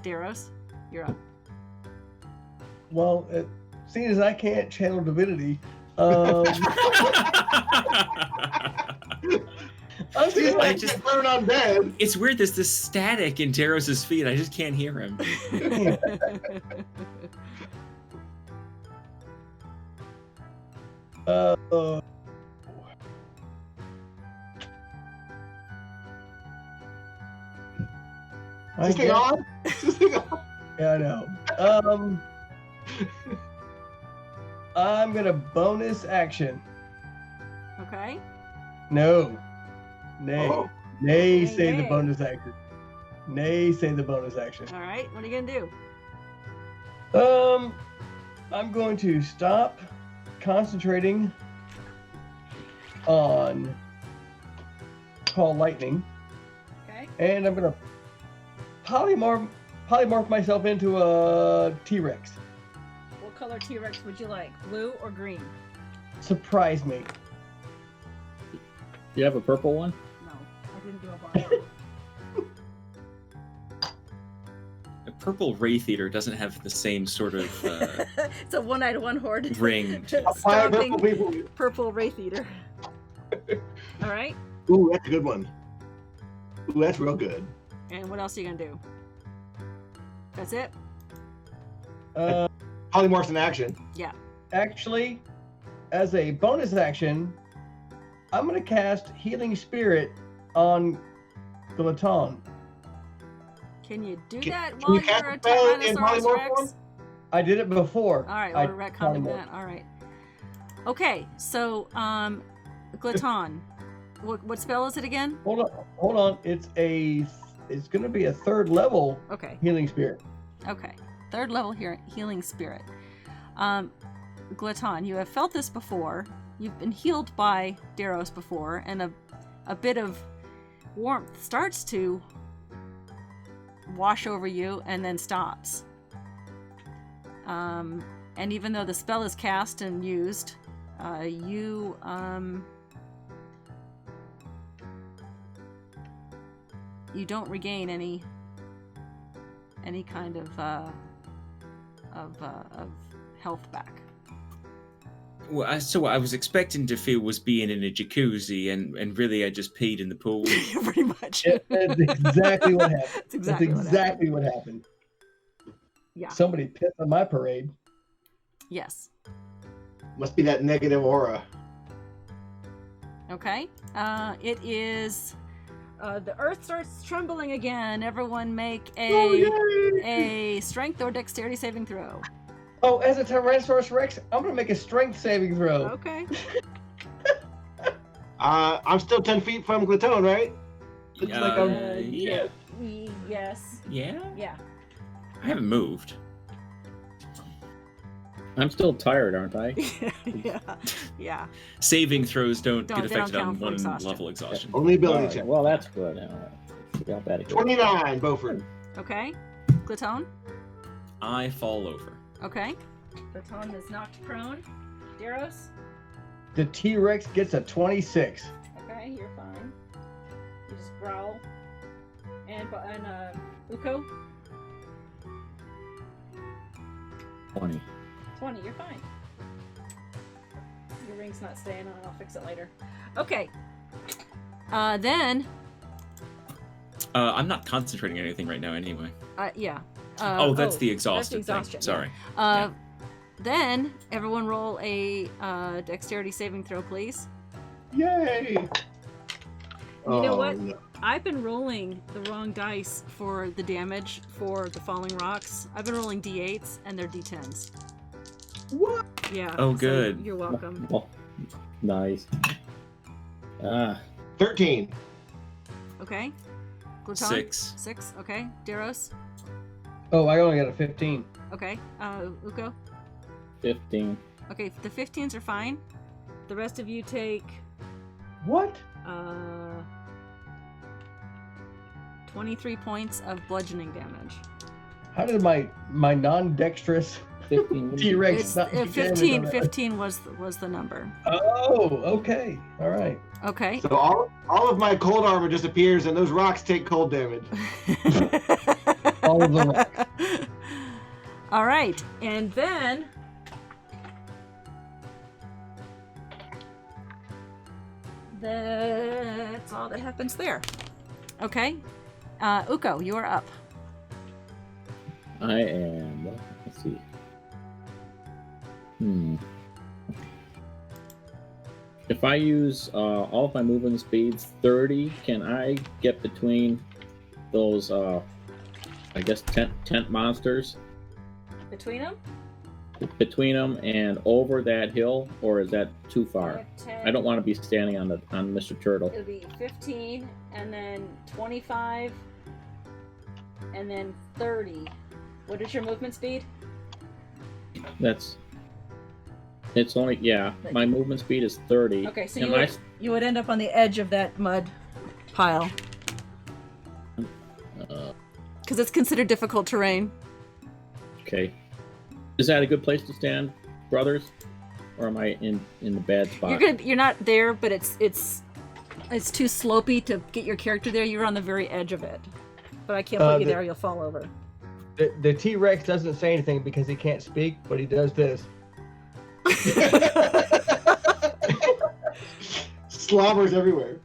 B: Daros, you're up.
A: Well, seeing as I can't channel divinity, I'm
E: He's
A: just
E: like
D: just-
E: burn on bed.
D: It's weird, there's this static in Daros's feet. I just can't hear him.
A: Uh, I
E: Is this thing
A: guess-
E: on? Is this thing on?
A: Yeah, I know. I'm gonna bonus action.
B: Okay.
A: No. Nay.
E: Oh.
A: Nay,
B: Nay,
A: say the
B: nay.
A: bonus action. Nay, say the bonus action.
B: All right. What are you gonna do?
A: I'm going to stop concentrating on Call Lightning,
B: Okay.
A: and I'm gonna polymorph myself into a T-Rex.
B: What color T-Rex would you like? Blue or green?
A: Surprise me.
C: You have a purple one?
B: No, I didn't do a bar.
D: A purple Wraith Eater doesn't have the same sort of
B: It's a one-eyed one-horned
D: ring.
E: Fire purple
B: stomping
E: people.
B: purple wraith eater. All right.
E: Ooh, that's a good one. Ooh, that's real good.
B: And what else are you gonna do? That's it.
E: Polymorphs in action.
A: Actually, as a bonus action, I'm gonna cast Healing Spirit on Glaton.
B: Can you do
E: Can-
B: that
E: can you
B: while
E: cast
B: you're a
E: a spell in
B: Tyrannosaurus
E: polymorph
B: Rex?
E: form?
A: I did it before.
B: All right,
A: I
B: we'll retcon
A: polymorphed.
B: that. All right. Okay, so Glaton, what spell is it again?
A: Hold on. It's gonna be a 3rd level
B: Okay,
A: Healing Spirit.
B: okay. 3rd level here, healing spirit. Glaton, you have felt this before. You've been healed by Daros before, and a bit of warmth starts to wash over you and then stops. And even though the spell is cast and used, you don't regain any kind of health back.
D: Well, so what I was expecting to feel was being in a jacuzzi, and really I just peed in the pool.
B: Pretty much.
A: Yeah, that's exactly what happened.
B: That's exactly what happened.
A: exactly what happened.
B: Yeah.
A: Somebody pissed on my parade.
B: Yes.
E: Must be that negative aura.
B: Okay. It is. The earth starts trembling again. Everyone make a strength or dexterity saving throw.
A: Oh, as a Tyrannosaurus Rex, I'm gonna make a strength saving throw.
B: Okay.
E: I'm still 10 feet from Glaton, right?
A: Looks like I'm-
D: yeah.
B: Yes.
D: Yeah?
B: Yeah.
D: I haven't moved.
C: I'm still tired, aren't I?
B: Yeah. Yeah.
D: Saving throws don't
B: They
D: get
B: don't
D: affected on
B: count for
D: one
B: exhaustion.
D: level exhaustion.
E: Only ability
C: Alright,
E: check.
C: well, that's good. All right. See how bad it goes.
E: 29, Beaufort.
B: Okay. Glaton.
D: I fall over.
B: Okay. Glaton is knocked prone. Daros.
A: The T-Rex gets a 26.
B: Okay, you're fine. You just growl. And Uko.
C: 20.
B: 20, you're fine. Your ring's not staying on, I'll fix it later. Okay. Then,
D: I'm not concentrating on anything right now anyway.
B: yeah.
D: That's the
B: that's the
D: exhausted thing.
B: exhaustion,
D: Sorry.
B: Then, everyone roll a dexterity saving throw, please.
E: Yay!
B: You know what?
E: No.
B: I've been rolling the wrong dice for the damage for the falling rocks. I've been rolling d8s, and they're d10s.
A: What?
B: Yeah.
D: Oh,
B: so
D: good.
B: You're welcome.
C: Oh, nice.
E: 13.
B: Okay. Glaton?
D: 6.
B: 6, okay. Daros?
A: Oh, I only got a 15.
B: Okay. Uko?
C: 15.
B: Okay, the 15s are fine. The rest of you take
A: What?
B: 23 points of bludgeoning damage.
A: How did my non-dexterous
C: 15.
A: T-Rex
B: It's
A: not do
B: 15.
A: damage on that?
B: 15 was the number.
A: Oh, okay. All right.
B: Okay.
E: So all of my cold armor disappears, and those rocks take cold damage.
A: All of the rocks.
B: All right, and then that's all that happens there. Okay, Uko, you are up.
C: I am. Let's see. if I use all of my movement speeds 30, can I get between those, I guess, tent monsters?
B: Between them?
C: Between them and over that hill, or is that too far?
B: 10,
C: I don't want to be standing on Mr. Turtle.
B: It'll be 15, and then 25, and then 30. What is your movement speed?
C: It's only, yeah, my movement speed is 30.
B: Okay, so
C: Am
B: you would end up on the edge of that mud pile. Because it's considered difficult terrain.
C: Okay. Is that a good place to stand, brothers? Or am I in the bad spot?
B: You're good. You're not there, but it's too slopey to get your character there. You're on the very edge of it. But I can't put you there, you'll fall over.
A: The T-Rex doesn't say anything because he can't speak, but he does this.
E: Slobbers everywhere.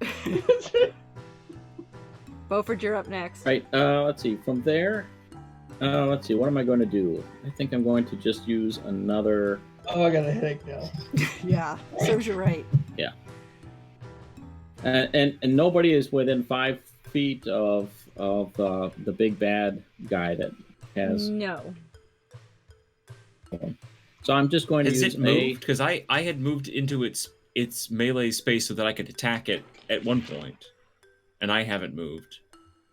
B: Beaufort, you're up next.
C: Right, let's see. From there, let's see. What am I going to do? I think I'm going to just use another...
A: Oh, I got a headache now.
B: Yeah, serves you right.
C: Yeah. And nobody is within 5 feet of the big bad guy that has...
B: No.
C: So I'm just going to
D: Has
C: use
D: it moved? Because I had moved into its melee space so that I could attack it at one point, and I haven't moved.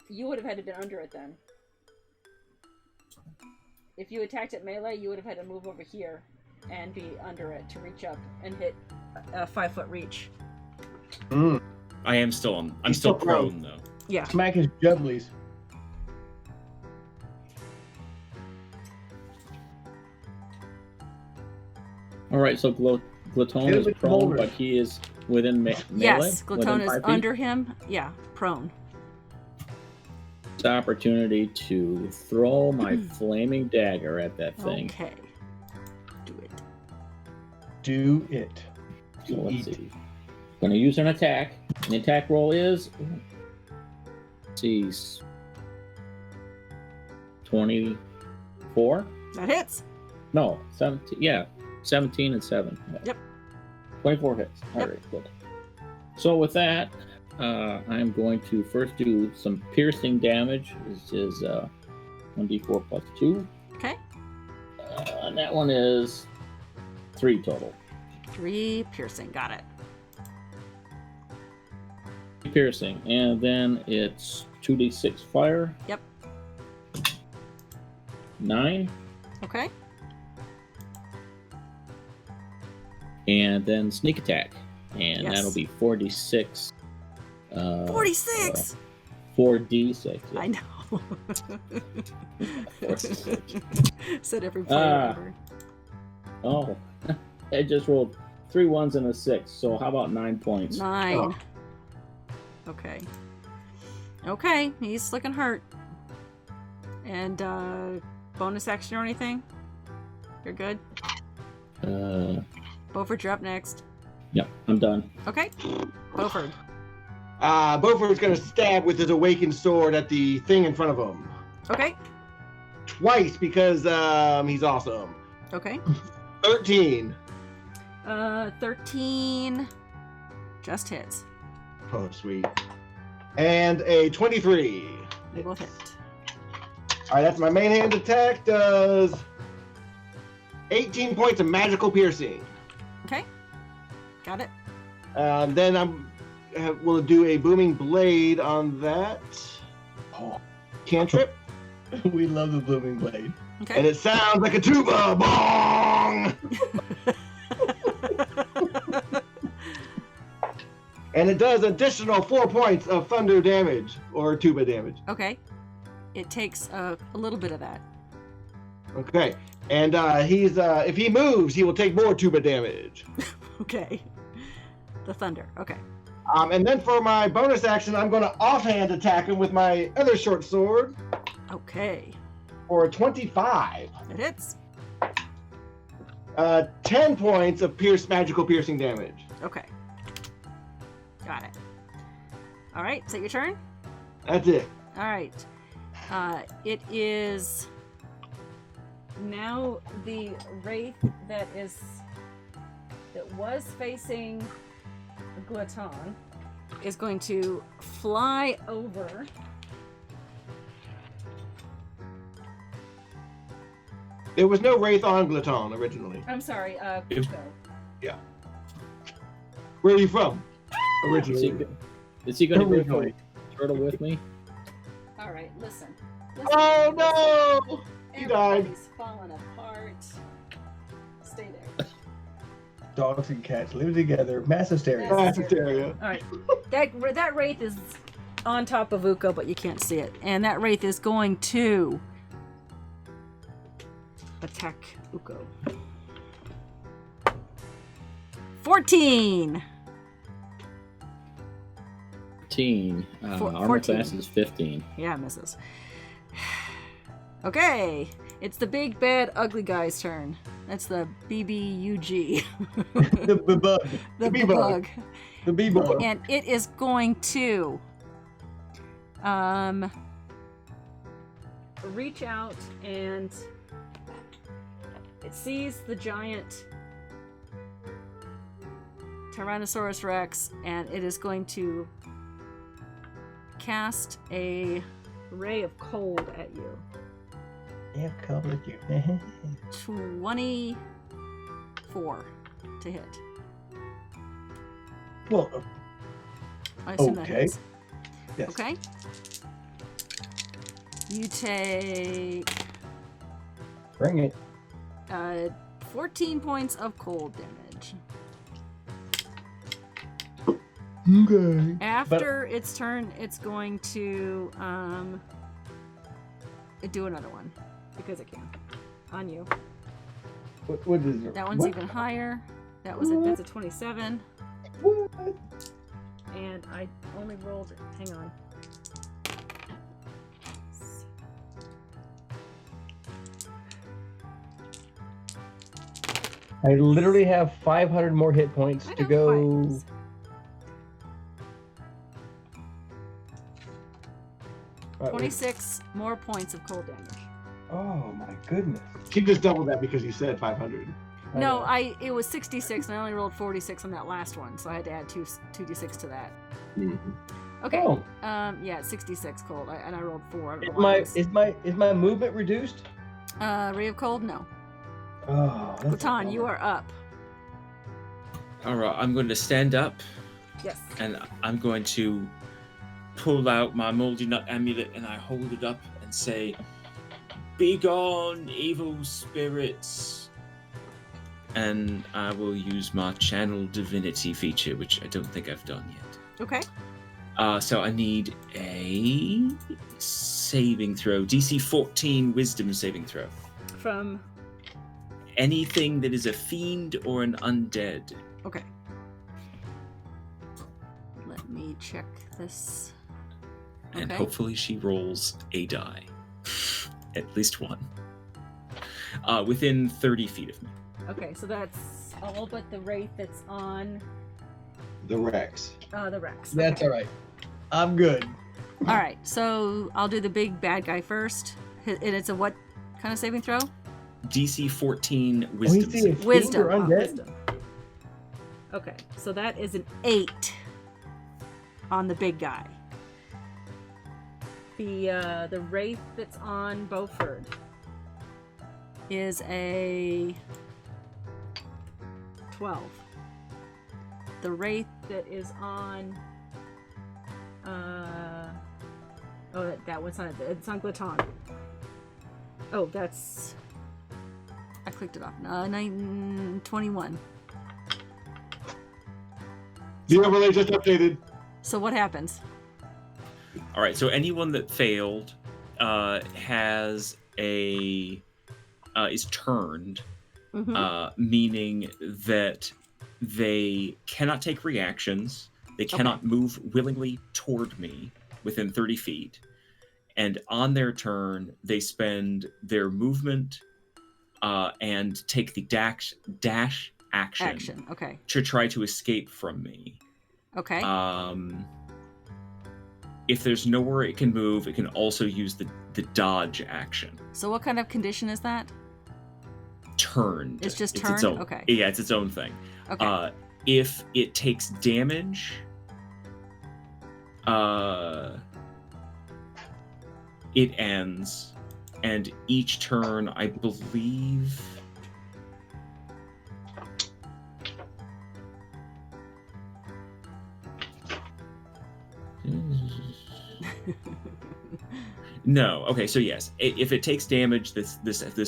B: You would have had to be under it then. If you attacked at melee, you would have had to move over here and be under it to reach up and hit a 5-foot reach.
A: Mm.
D: I am still on. I'm
E: He's
D: still
E: still prone.
D: prone though.
B: Yeah.
A: Smack his jubblies.
C: All right, so Glutton
A: Hit him
C: is
A: with the
C: prone,
A: boulder.
C: but he is within melee?
B: Yes, Glutton
C: within
B: is
C: 5 feet?
B: under him. Yeah, prone.
C: It's an opportunity to throw my flaming dagger at that thing.
B: Okay. Do it.
A: Do it.
C: So let's
A: Eat.
C: see. Going to use an attack. And the attack roll is... Let's see... 24?
B: That hits.
C: No, 17. Yeah, 17 and 7.
B: Yep. 24
C: hits.
B: Yep.
C: All right, good. So with that, I'm going to first do some piercing damage. This is 1d4 plus 2.
B: Okay.
C: And that one is 3 total.
B: 3 piercing. Got it.
C: Piercing, and then it's 2d6 fire.
B: Yep.
C: 9,
B: Okay.
C: and then sneak attack, and
B: Yes.
C: that'll be 4d6.
B: 46.
C: 4d6. Yeah.
B: I know.
C: 46.
B: Said every player ever.
C: Oh, I just rolled 3 1s and a 6. So how about 9 points?
B: 9.
E: Oh.
B: Okay. Okay, he's looking hurt. And bonus action or anything? You're good? Beaufort, you're up next.
C: Yep, I'm done.
B: Okay. Beaufort.
E: Beaufort's gonna stab with his awakened sword at the thing in front of him.
B: Okay.
E: Twice because he's awesome.
B: Okay.
E: 13.
B: 13 just hits.
E: Oh, sweet. And a 23.
B: They both hit.
E: Alright, that's my main hand attack. Does 18 points of magical piercing.
B: Okay. Got it.
E: Then we'll do a booming blade on that.
A: Oh,
E: Cantrip.
A: we love the blooming blade.
B: Okay.
E: And it sounds like a tuba. Bong! And it does additional 4 points of thunder damage or tuba damage.
B: Okay. It takes a little bit of that.
E: Okay. And he's if he moves, he will take more tuba damage.
B: Okay. The thunder. Okay.
E: And then for my bonus action, I'm going to offhand attack him with my other short sword
B: Okay.
E: for 25.
B: It hits.
E: 10 points of magical piercing damage.
B: Okay. Got it. All right. Is that your turn?
E: That's it.
B: All right. It is now the wraith that was facing Gluton is going to fly over.
E: There was no Wraith on Gluton originally.
B: I'm sorry,
C: It was-
B: Kuko.
E: Where are you from? Originally.
C: Is he going to go for
E: Originally.
C: a turtle with me?
B: All right, listen.
E: Oh no! He died.
B: Everybody's falling apart. Stay there.
A: Dogs and cats live together. Mass hysteria.
E: Mass hysteria.
B: All right, that wraith is on top of Uko, but you can't see it, and that wraith is going to attack Uko. 14.
C: 15. Armor
B: 14.
C: class is 15.
B: Yeah, misses. Okay, it's the big bad ugly guy's turn. That's the BBUG.
A: The bug.
B: the
E: B-bug.
B: bug.
A: The B-bug.
B: And it is going to reach out, and it sees the giant Tyrannosaurus Rex, and it is going to cast a ray of cold at you.
A: Yeah, come with you.
B: 24 to hit.
A: Well,
B: I assume that
A: Okay.
B: hits.
A: yes.
B: Okay. You take
A: Bring it.
B: 14 points of cold damage.
A: Okay.
B: After its turn, it's going to do another one because it can on you.
A: What is it?
B: That one's
A: What?
B: even higher. That's a 27,
A: What?
B: and I only rolled. Hang on.
A: I literally have 500 more hit points
B: I
A: to
B: know,
A: go.
B: fine. 26 more points of cold damage.
A: Oh my goodness.
E: She just doubled that because you said 500.
B: No, it was 66, and I only rolled 46 on that last one, so I had to add 2d6 to that. Okay.
A: Oh,
B: Yeah, it's 66 cold, and I rolled 4. I don't
A: is
B: know why
A: my
B: it
A: is my movement reduced?
B: was- Ray of cold? No.
A: Oh, that's a
B: Bhutan, you
A: bummer.
B: are up.
D: All right, I'm going to stand up
B: Yes.
D: and I'm going to pull out my moldy nut amulet and I hold it up and say, "Be gone, evil spirits." And I will use my channel divinity feature, which I don't think I've done yet.
B: Okay.
D: So I need a saving throw, DC 14 wisdom saving throw.
B: From.
D: Anything that is a fiend or an undead.
B: Okay. Let me check this.
D: And
B: Okay.
D: hopefully she rolls a die. At least one. Within 30 feet of me.
B: Okay, so that's all but the wraith that's on
E: The Rex.
B: the Rex.
A: That's
B: Okay.
A: all right. I'm good.
B: All right, so I'll do the big bad guy first. And it's a what kind of saving throw?
D: DC 14
A: We
D: wisdom.
A: see a
D: save.
A: fiend
B: Wisdom.
A: or
B: Oh,
A: undead?
B: wisdom. Okay, so that is an 8 on the big guy. The wraith that's on Beaufort is a 12. The wraith that is on that one's on it's on Gluton. Oh, that's I clicked it off. 21.
E: The overlay just updated.
B: So what happens?
D: All right, so anyone that failed has a is turned,
B: Mhm.
D: meaning that they cannot take reactions. They cannot move willingly toward me within 30 feet. And on their turn, they spend their movement and take the dash action
B: Action. Okay.
D: to try to escape from me.
B: Okay.
D: If there's nowhere it can move, it can also use the dodge action.
B: So what kind of condition is that?
D: Turned.
B: It's just
D: Its
B: turned?
D: own,
B: Okay.
D: Yeah, it's its own thing.
B: Okay.
D: if it takes damage, it ends, and each turn, I believe. No. Okay. So yes, if it takes damage, this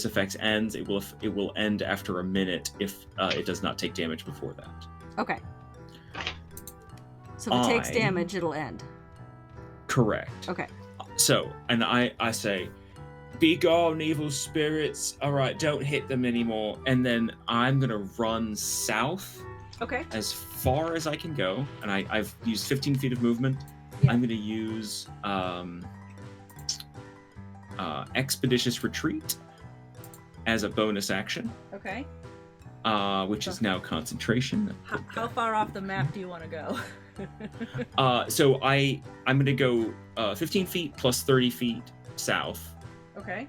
D: effect ends. It will end after a minute if it does not take damage before that.
B: Okay. So if it takes damage, it'll end.
D: Correct.
B: Okay.
D: So, and I say, be gone, evil spirits. All right, don't hit them anymore. And then I'm gonna run south.
B: Okay.
D: As far as I can go, and I've used 15 feet of movement.
B: Yeah.
D: I'm gonna use Expeditious Retreat as a bonus action.
B: Okay.
D: Which is now concentration.
B: How far off the map do you want to go?
D: So I'm gonna go 15 feet plus 30 feet south.
B: Okay.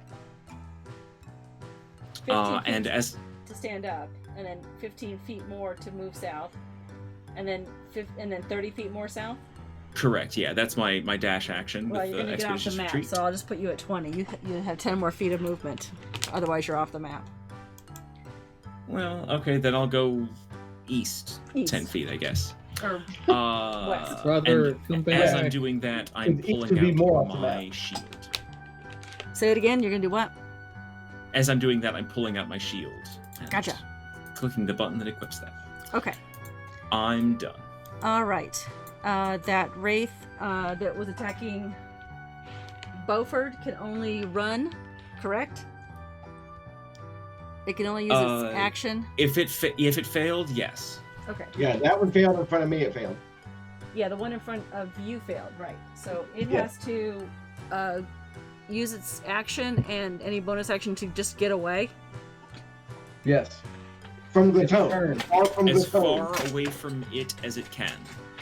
B: 15
D: And
B: feet
D: as
B: to stand up, and then 15 feet more to move south, and then 30 feet more south.
D: correct, yeah, that's my dash action
B: Well,
D: with
B: you're
D: the
B: gonna get off the
D: Expeditious
B: map,
D: Retreat.
B: so I'll just put you at 20. You have 10 more feet of movement. Otherwise, you're off the map.
D: Well, okay, then I'll go east,
B: East.
D: 10 feet, I guess.
B: Or West.
A: Brother,
D: and
A: come
D: as
A: back.
D: I'm doing that, I'm
A: It needs
D: pulling
A: to be more
D: out
A: off the
D: my
A: map.
D: shield.
B: say it again. You're gonna do what?
D: As I'm doing that, I'm pulling out my shield. and
B: Gotcha.
D: Clicking the button that equips that.
B: Okay.
D: I'm done.
B: All right. That wraith that was attacking Beaufort can only run, correct? It can only use its action.
D: If it failed, yes.
B: Okay.
E: Yeah, that one failed in front of me. It failed.
B: Yeah, the one in front of you failed, right? So it
E: Yeah.
B: has to use its action and any bonus action to just get away.
A: Yes.
E: From the
A: It's
E: tone.
A: turn.
E: Or from
D: As
E: the tone.
D: far away from it as it can.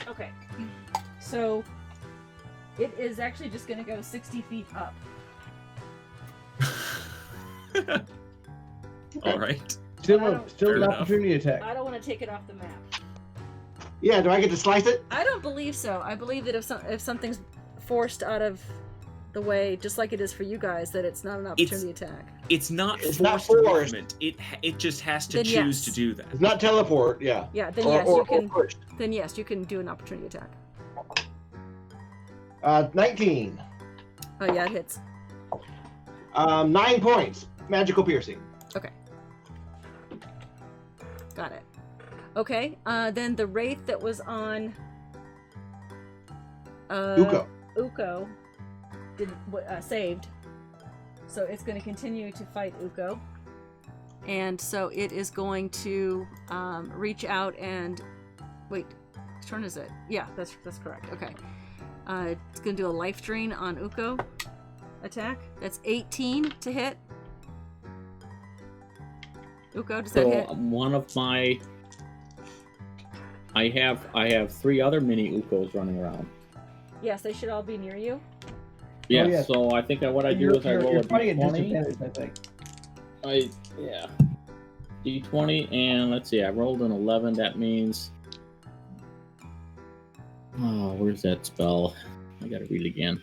B: Okay. So it is actually just going to go 60 feet up.
D: All right.
A: Still,
B: I don't-
A: still
D: Fair
A: an
D: enough.
A: opportunity attack.
B: I don't want to take it off the map.
E: Yeah, do I get to slice it?
B: I don't believe so. I believe that if something's forced out of the way, just like it is for you guys, that it's not an opportunity attack.
D: It's not
E: It's
D: forced
E: not forced.
D: movement. It just has to
B: Then
D: choose
B: yes.
D: to do that.
E: It's not teleport, yeah.
B: Yeah. Then
E: Or-
B: yes,
E: or-
B: you can.
E: or push.
B: Then yes, you can do an opportunity attack.
E: 19.
B: Oh yeah, it hits.
E: 9 points. Magical piercing.
B: Okay. Got it. Okay. Then the wraith that was on.
E: Uko.
B: Saved. So it's going to continue to fight Uko. And so it is going to reach out and wait. Which turn is it? Yeah, that's correct. Okay. It's going to do a life drain on Uko attack. That's 18 to hit. Uko, does that
C: So
B: hit?
C: one of my, I have 3 other mini Ukos running around.
B: Yes, they should all be near you.
C: Yeah,
A: yeah.
C: so I think what I do is I roll
A: you're
C: a
A: fighting at
C: d20.
A: disadvantage, I think.
C: D20, and let's see, I rolled an 11. That means, oh, where's that spell? I gotta read it again.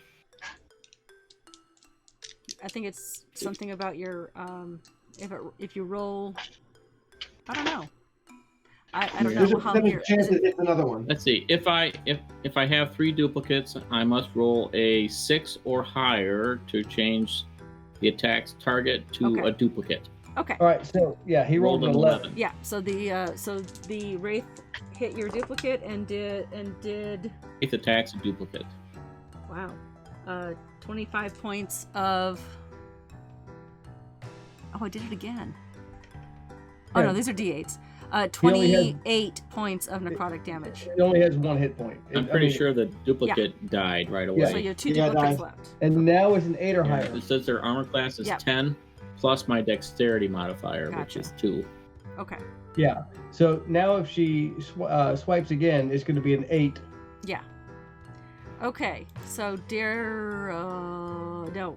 B: I think it's something about your if you roll. I don't know. I don't
E: There's
B: know
E: a
B: how
E: percentage
B: here.
E: chance that it's another one.
C: Let's see. If I have 3 duplicates, I must roll a 6 or higher to change the attack's target to
B: Okay.
C: a duplicate.
B: Okay.
A: All right, so yeah, he rolled an 11.
B: Yeah. So the wraith hit your duplicate and did
C: If the attack's a duplicate.
B: wow, 25 points of. Oh, I did it again. Oh
A: Yeah.
B: no, these are d8s.
A: only has-
B: 28 points of necrotic damage.
A: He only has 1 hit point.
C: I'm pretty sure the duplicate died right away.
A: Yeah.
B: So you have 2
E: Yeah,
B: duplicates
E: nice.
B: left.
A: And now it's an 8 or
C: Yeah,
A: higher.
C: it says their armor class is
B: Yep.
C: 10 plus my dexterity modifier, which
B: Gotcha.
C: is 2.
B: Okay.
A: Yeah. So now if she swipes again, it's going to be an 8.
B: Yeah. Okay. So no.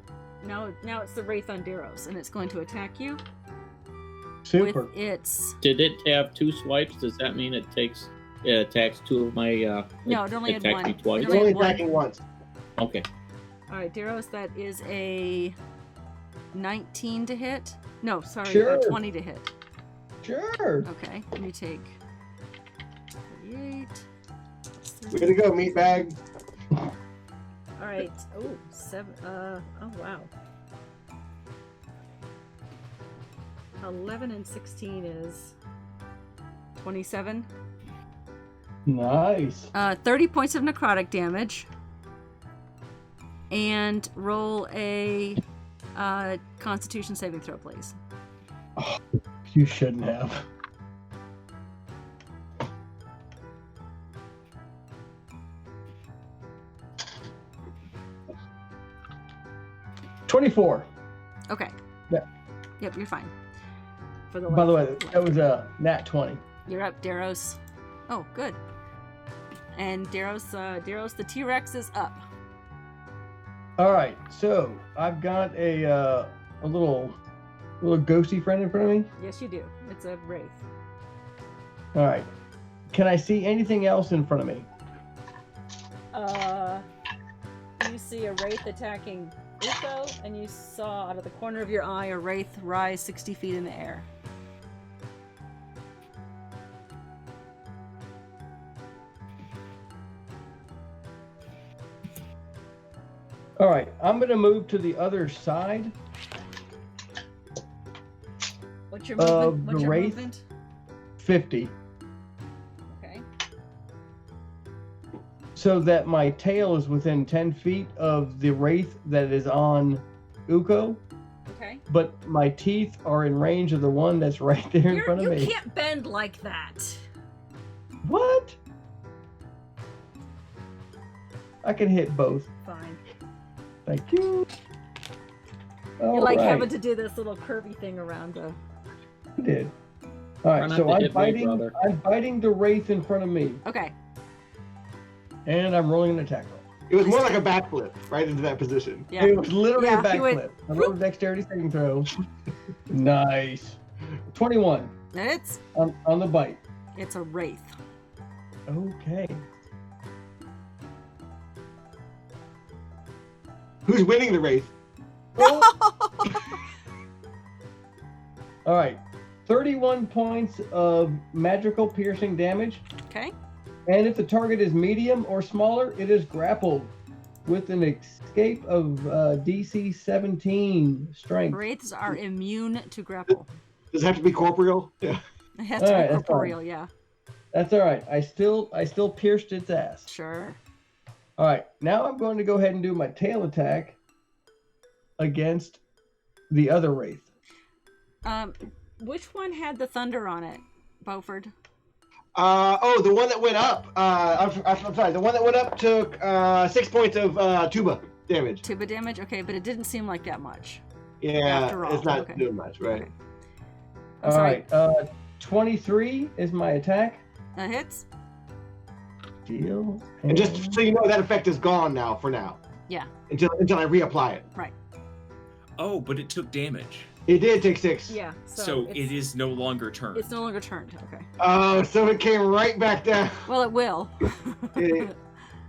B: Now it's the wraith on Daros, and it's going to attack you
A: Super.
B: with its.
C: Did it have 2 swipes? Does that mean it takes It attacks two of my.
B: No, it only had
C: attacks
B: one.
C: me twice.
E: It's
B: Only
E: only
B: one.
E: attacking once.
C: Okay.
B: All right, Daros, that is a 19 to hit. No, sorry,
A: Sure.
B: 20 to hit.
A: Sure.
B: Okay, let me take 38.
E: Way to go, meatbag.
B: All right. Oh, 7. Oh, wow. 11 and 16 is 27.
A: Nice.
B: 30 points of necrotic damage. And roll a Constitution saving throw, please.
A: You shouldn't have. $24.
B: Okay.
A: Yeah.
B: Yep, you're fine. For the
A: By the way, that was a nat 20.
B: You're up, Daros. Oh, good. And Daros, the T-Rex is up.
A: All right, so I've got a little ghosty friend in front of me.
B: Yes, you do. It's a wraith.
A: All right, can I see anything else in front of me?
B: You see a wraith attacking Uko, and you saw out of the corner of your eye a wraith rise 60 feet in the air.
A: All right, I'm gonna move to the other side.
B: What's your movement?
A: the
B: What's your
A: wraith?
B: movement?
A: 50,
B: Okay.
A: so that my tail is within 10 feet of the wraith that is on Uko,
B: Okay.
A: but my teeth are in range of the one that's right there in front of
B: You
A: me.
B: can't bend like that.
A: What? I can hit both.
B: Fine.
A: Thank you.
B: You're like
A: All right.
B: having to do this little curvy thing around the.
A: I did. All right,
C: Try not
A: so
C: to
A: I'm
C: hit me,
A: biting.
C: brother.
A: I'm biting the wraith in front of me,
B: Okay.
A: and I'm rolling an attack roll.
E: It was more like a backflip right into that position.
B: Yeah.
A: It was literally
B: Yeah,
A: a
B: he went-
A: backflip. I rolled a dexterity saving throw. Nice. 21
B: It's
A: on the bite.
B: it's a wraith.
A: Okay.
E: Who's winning the race?
A: All right. 31 points of magical piercing damage,
B: Okay.
A: and if the target is medium or smaller, it is grappled with an escape of DC 17 strength.
B: Wraiths are immune to grapple.
E: Does it have to be corporeal? Yeah.
B: It has to
A: Alright,
B: be
A: that's
B: corporeal, yeah.
A: That's all right. I still pierced its ass.
B: Sure.
A: All right, now I'm going to go ahead and do my tail attack against the other wraith.
B: Which one had the thunder on it, Beaufort?
E: The one that went up. I'm sorry. The one that went up took 6 points of tuba damage.
B: Tuba damage? Okay, but it didn't seem like that much.
E: Yeah,
B: After all,
E: it's not
B: okay.
E: doing much, right?
B: Okay. I'm
A: All
B: sorry.
A: right, 23 is my attack.
B: That hits?
A: Deal.
E: And just so you know, that effect is gone now for now.
B: Yeah.
E: Until I reapply it.
D: Oh, but it took damage.
E: It did take 6.
B: Yeah.
D: So
B: it's,
D: it is no longer turned.
B: It's no longer turned. Okay.
E: Oh, so it came right back down.
B: Well, it will.
E: It-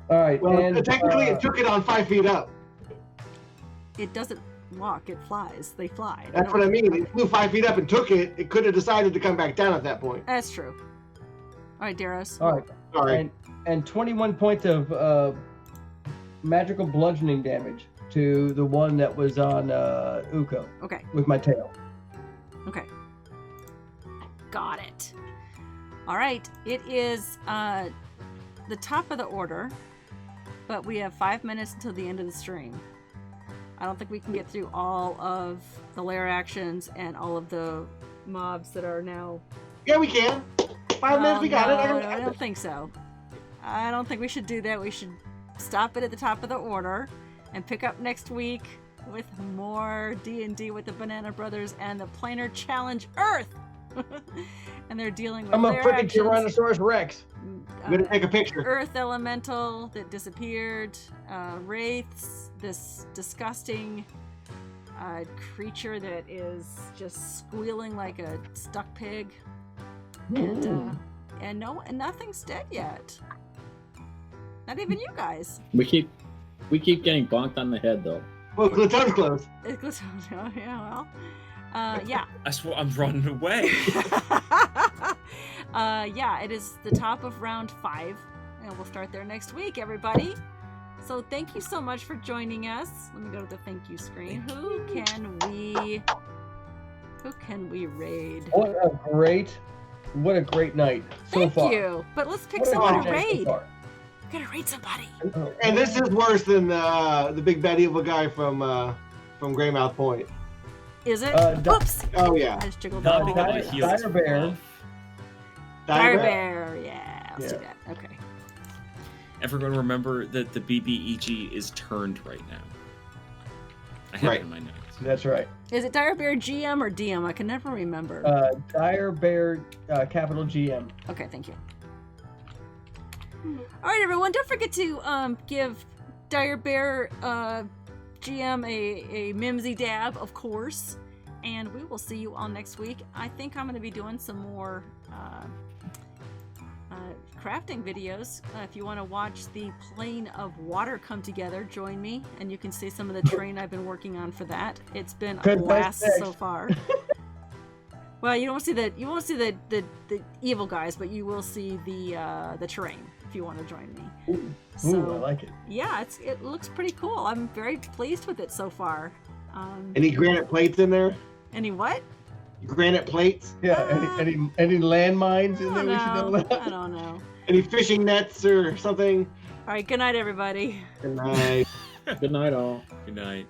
A: All right,
E: well,
A: and
E: technically, it took it on 5 feet up.
B: It doesn't walk, it flies. They fly. They
E: That's
B: don't-
E: what I mean.
B: okay.
E: It flew 5 feet up and took it. It could have decided to come back down at that point.
B: That's true. All right, Daros.
A: all right,
E: Sorry.
A: and 21 points of magical bludgeoning damage to the one that was on Uko
B: Okay.
A: with my tail.
B: Okay. Got it. All right. It is the top of the order, but we have 5 minutes until the end of the stream. I don't think we can get through all of the lair actions and all of the mobs that are now.
E: Yeah, we can. 5 minutes, we got
B: No,
E: it.
B: I don't think so. I don't think we should do that. We should stop it at the top of the order and pick up next week with more D&D with the Banana Brothers and the Planar Challenge Earth. And they're dealing with
A: I'm a
B: lair
A: freaking
B: actions,
A: Tyrannosaurus Rex.
E: I'm going to take a picture.
B: Earth Elemental that disappeared, wraiths, this disgusting creature that is just squealing like a stuck pig. And and nothing's dead yet. Not even you guys.
C: We keep getting bonked on the head though.
E: Well, Glaton's close.
B: Yeah, well, yeah.
D: That's what I'm running away.
B: Yeah, it is the top of round 5, and we'll start there next week, everybody. So thank you so much for joining us. Let me go to the thank you screen. Who can we raid?
A: What a great night so
B: Thank
A: far.
B: you. But let's pick
A: What a
B: someone
A: great
B: to
A: night so
B: raid.
A: far.
B: We're gonna raid somebody.
E: And this is worse than the big bad evil guy from Greymouth Point.
B: Is it?
A: Di-
B: Oops.
E: Oh yeah.
B: I just jiggled
A: Di-
B: that.
D: Pick up
A: Di-
D: my heels.
A: Dire Bear.
B: Dire
E: Diagram.
B: Bear. Yeah, let's do
A: Yeah.
B: that. Okay.
D: Everyone remember that the BBEG is turned right now. I have
E: Right.
D: it in my notes.
A: That's right.
B: Is it Dire Bear GM or DM? I can never remember.
A: Dire Bear, capital GM.
B: Okay, thank you. All right, everyone. Don't forget to give Dire Bear GM a mimsy dab, of course. And we will see you all next week. I think I'm going to be doing some more crafting videos. If you want to watch the plane of water come together, join me, and you can see some of the terrain I've been working on for that. It's been a
A: Good
B: blast
A: next.
B: so far. Well, you won't see the evil guys, but you will see the terrain if you want to join me.
A: Ooh, I like it.
B: Yeah, it looks pretty cool. I'm very pleased with it so far.
E: Any granite plates in there?
B: Any what?
E: Granite plates?
A: Yeah, any landmines in there we should know
B: I
A: about?
B: don't know.
E: Any fishing nets or something?
B: All right, good night, everybody.
E: Good night.
C: Good night, all.
D: Good night.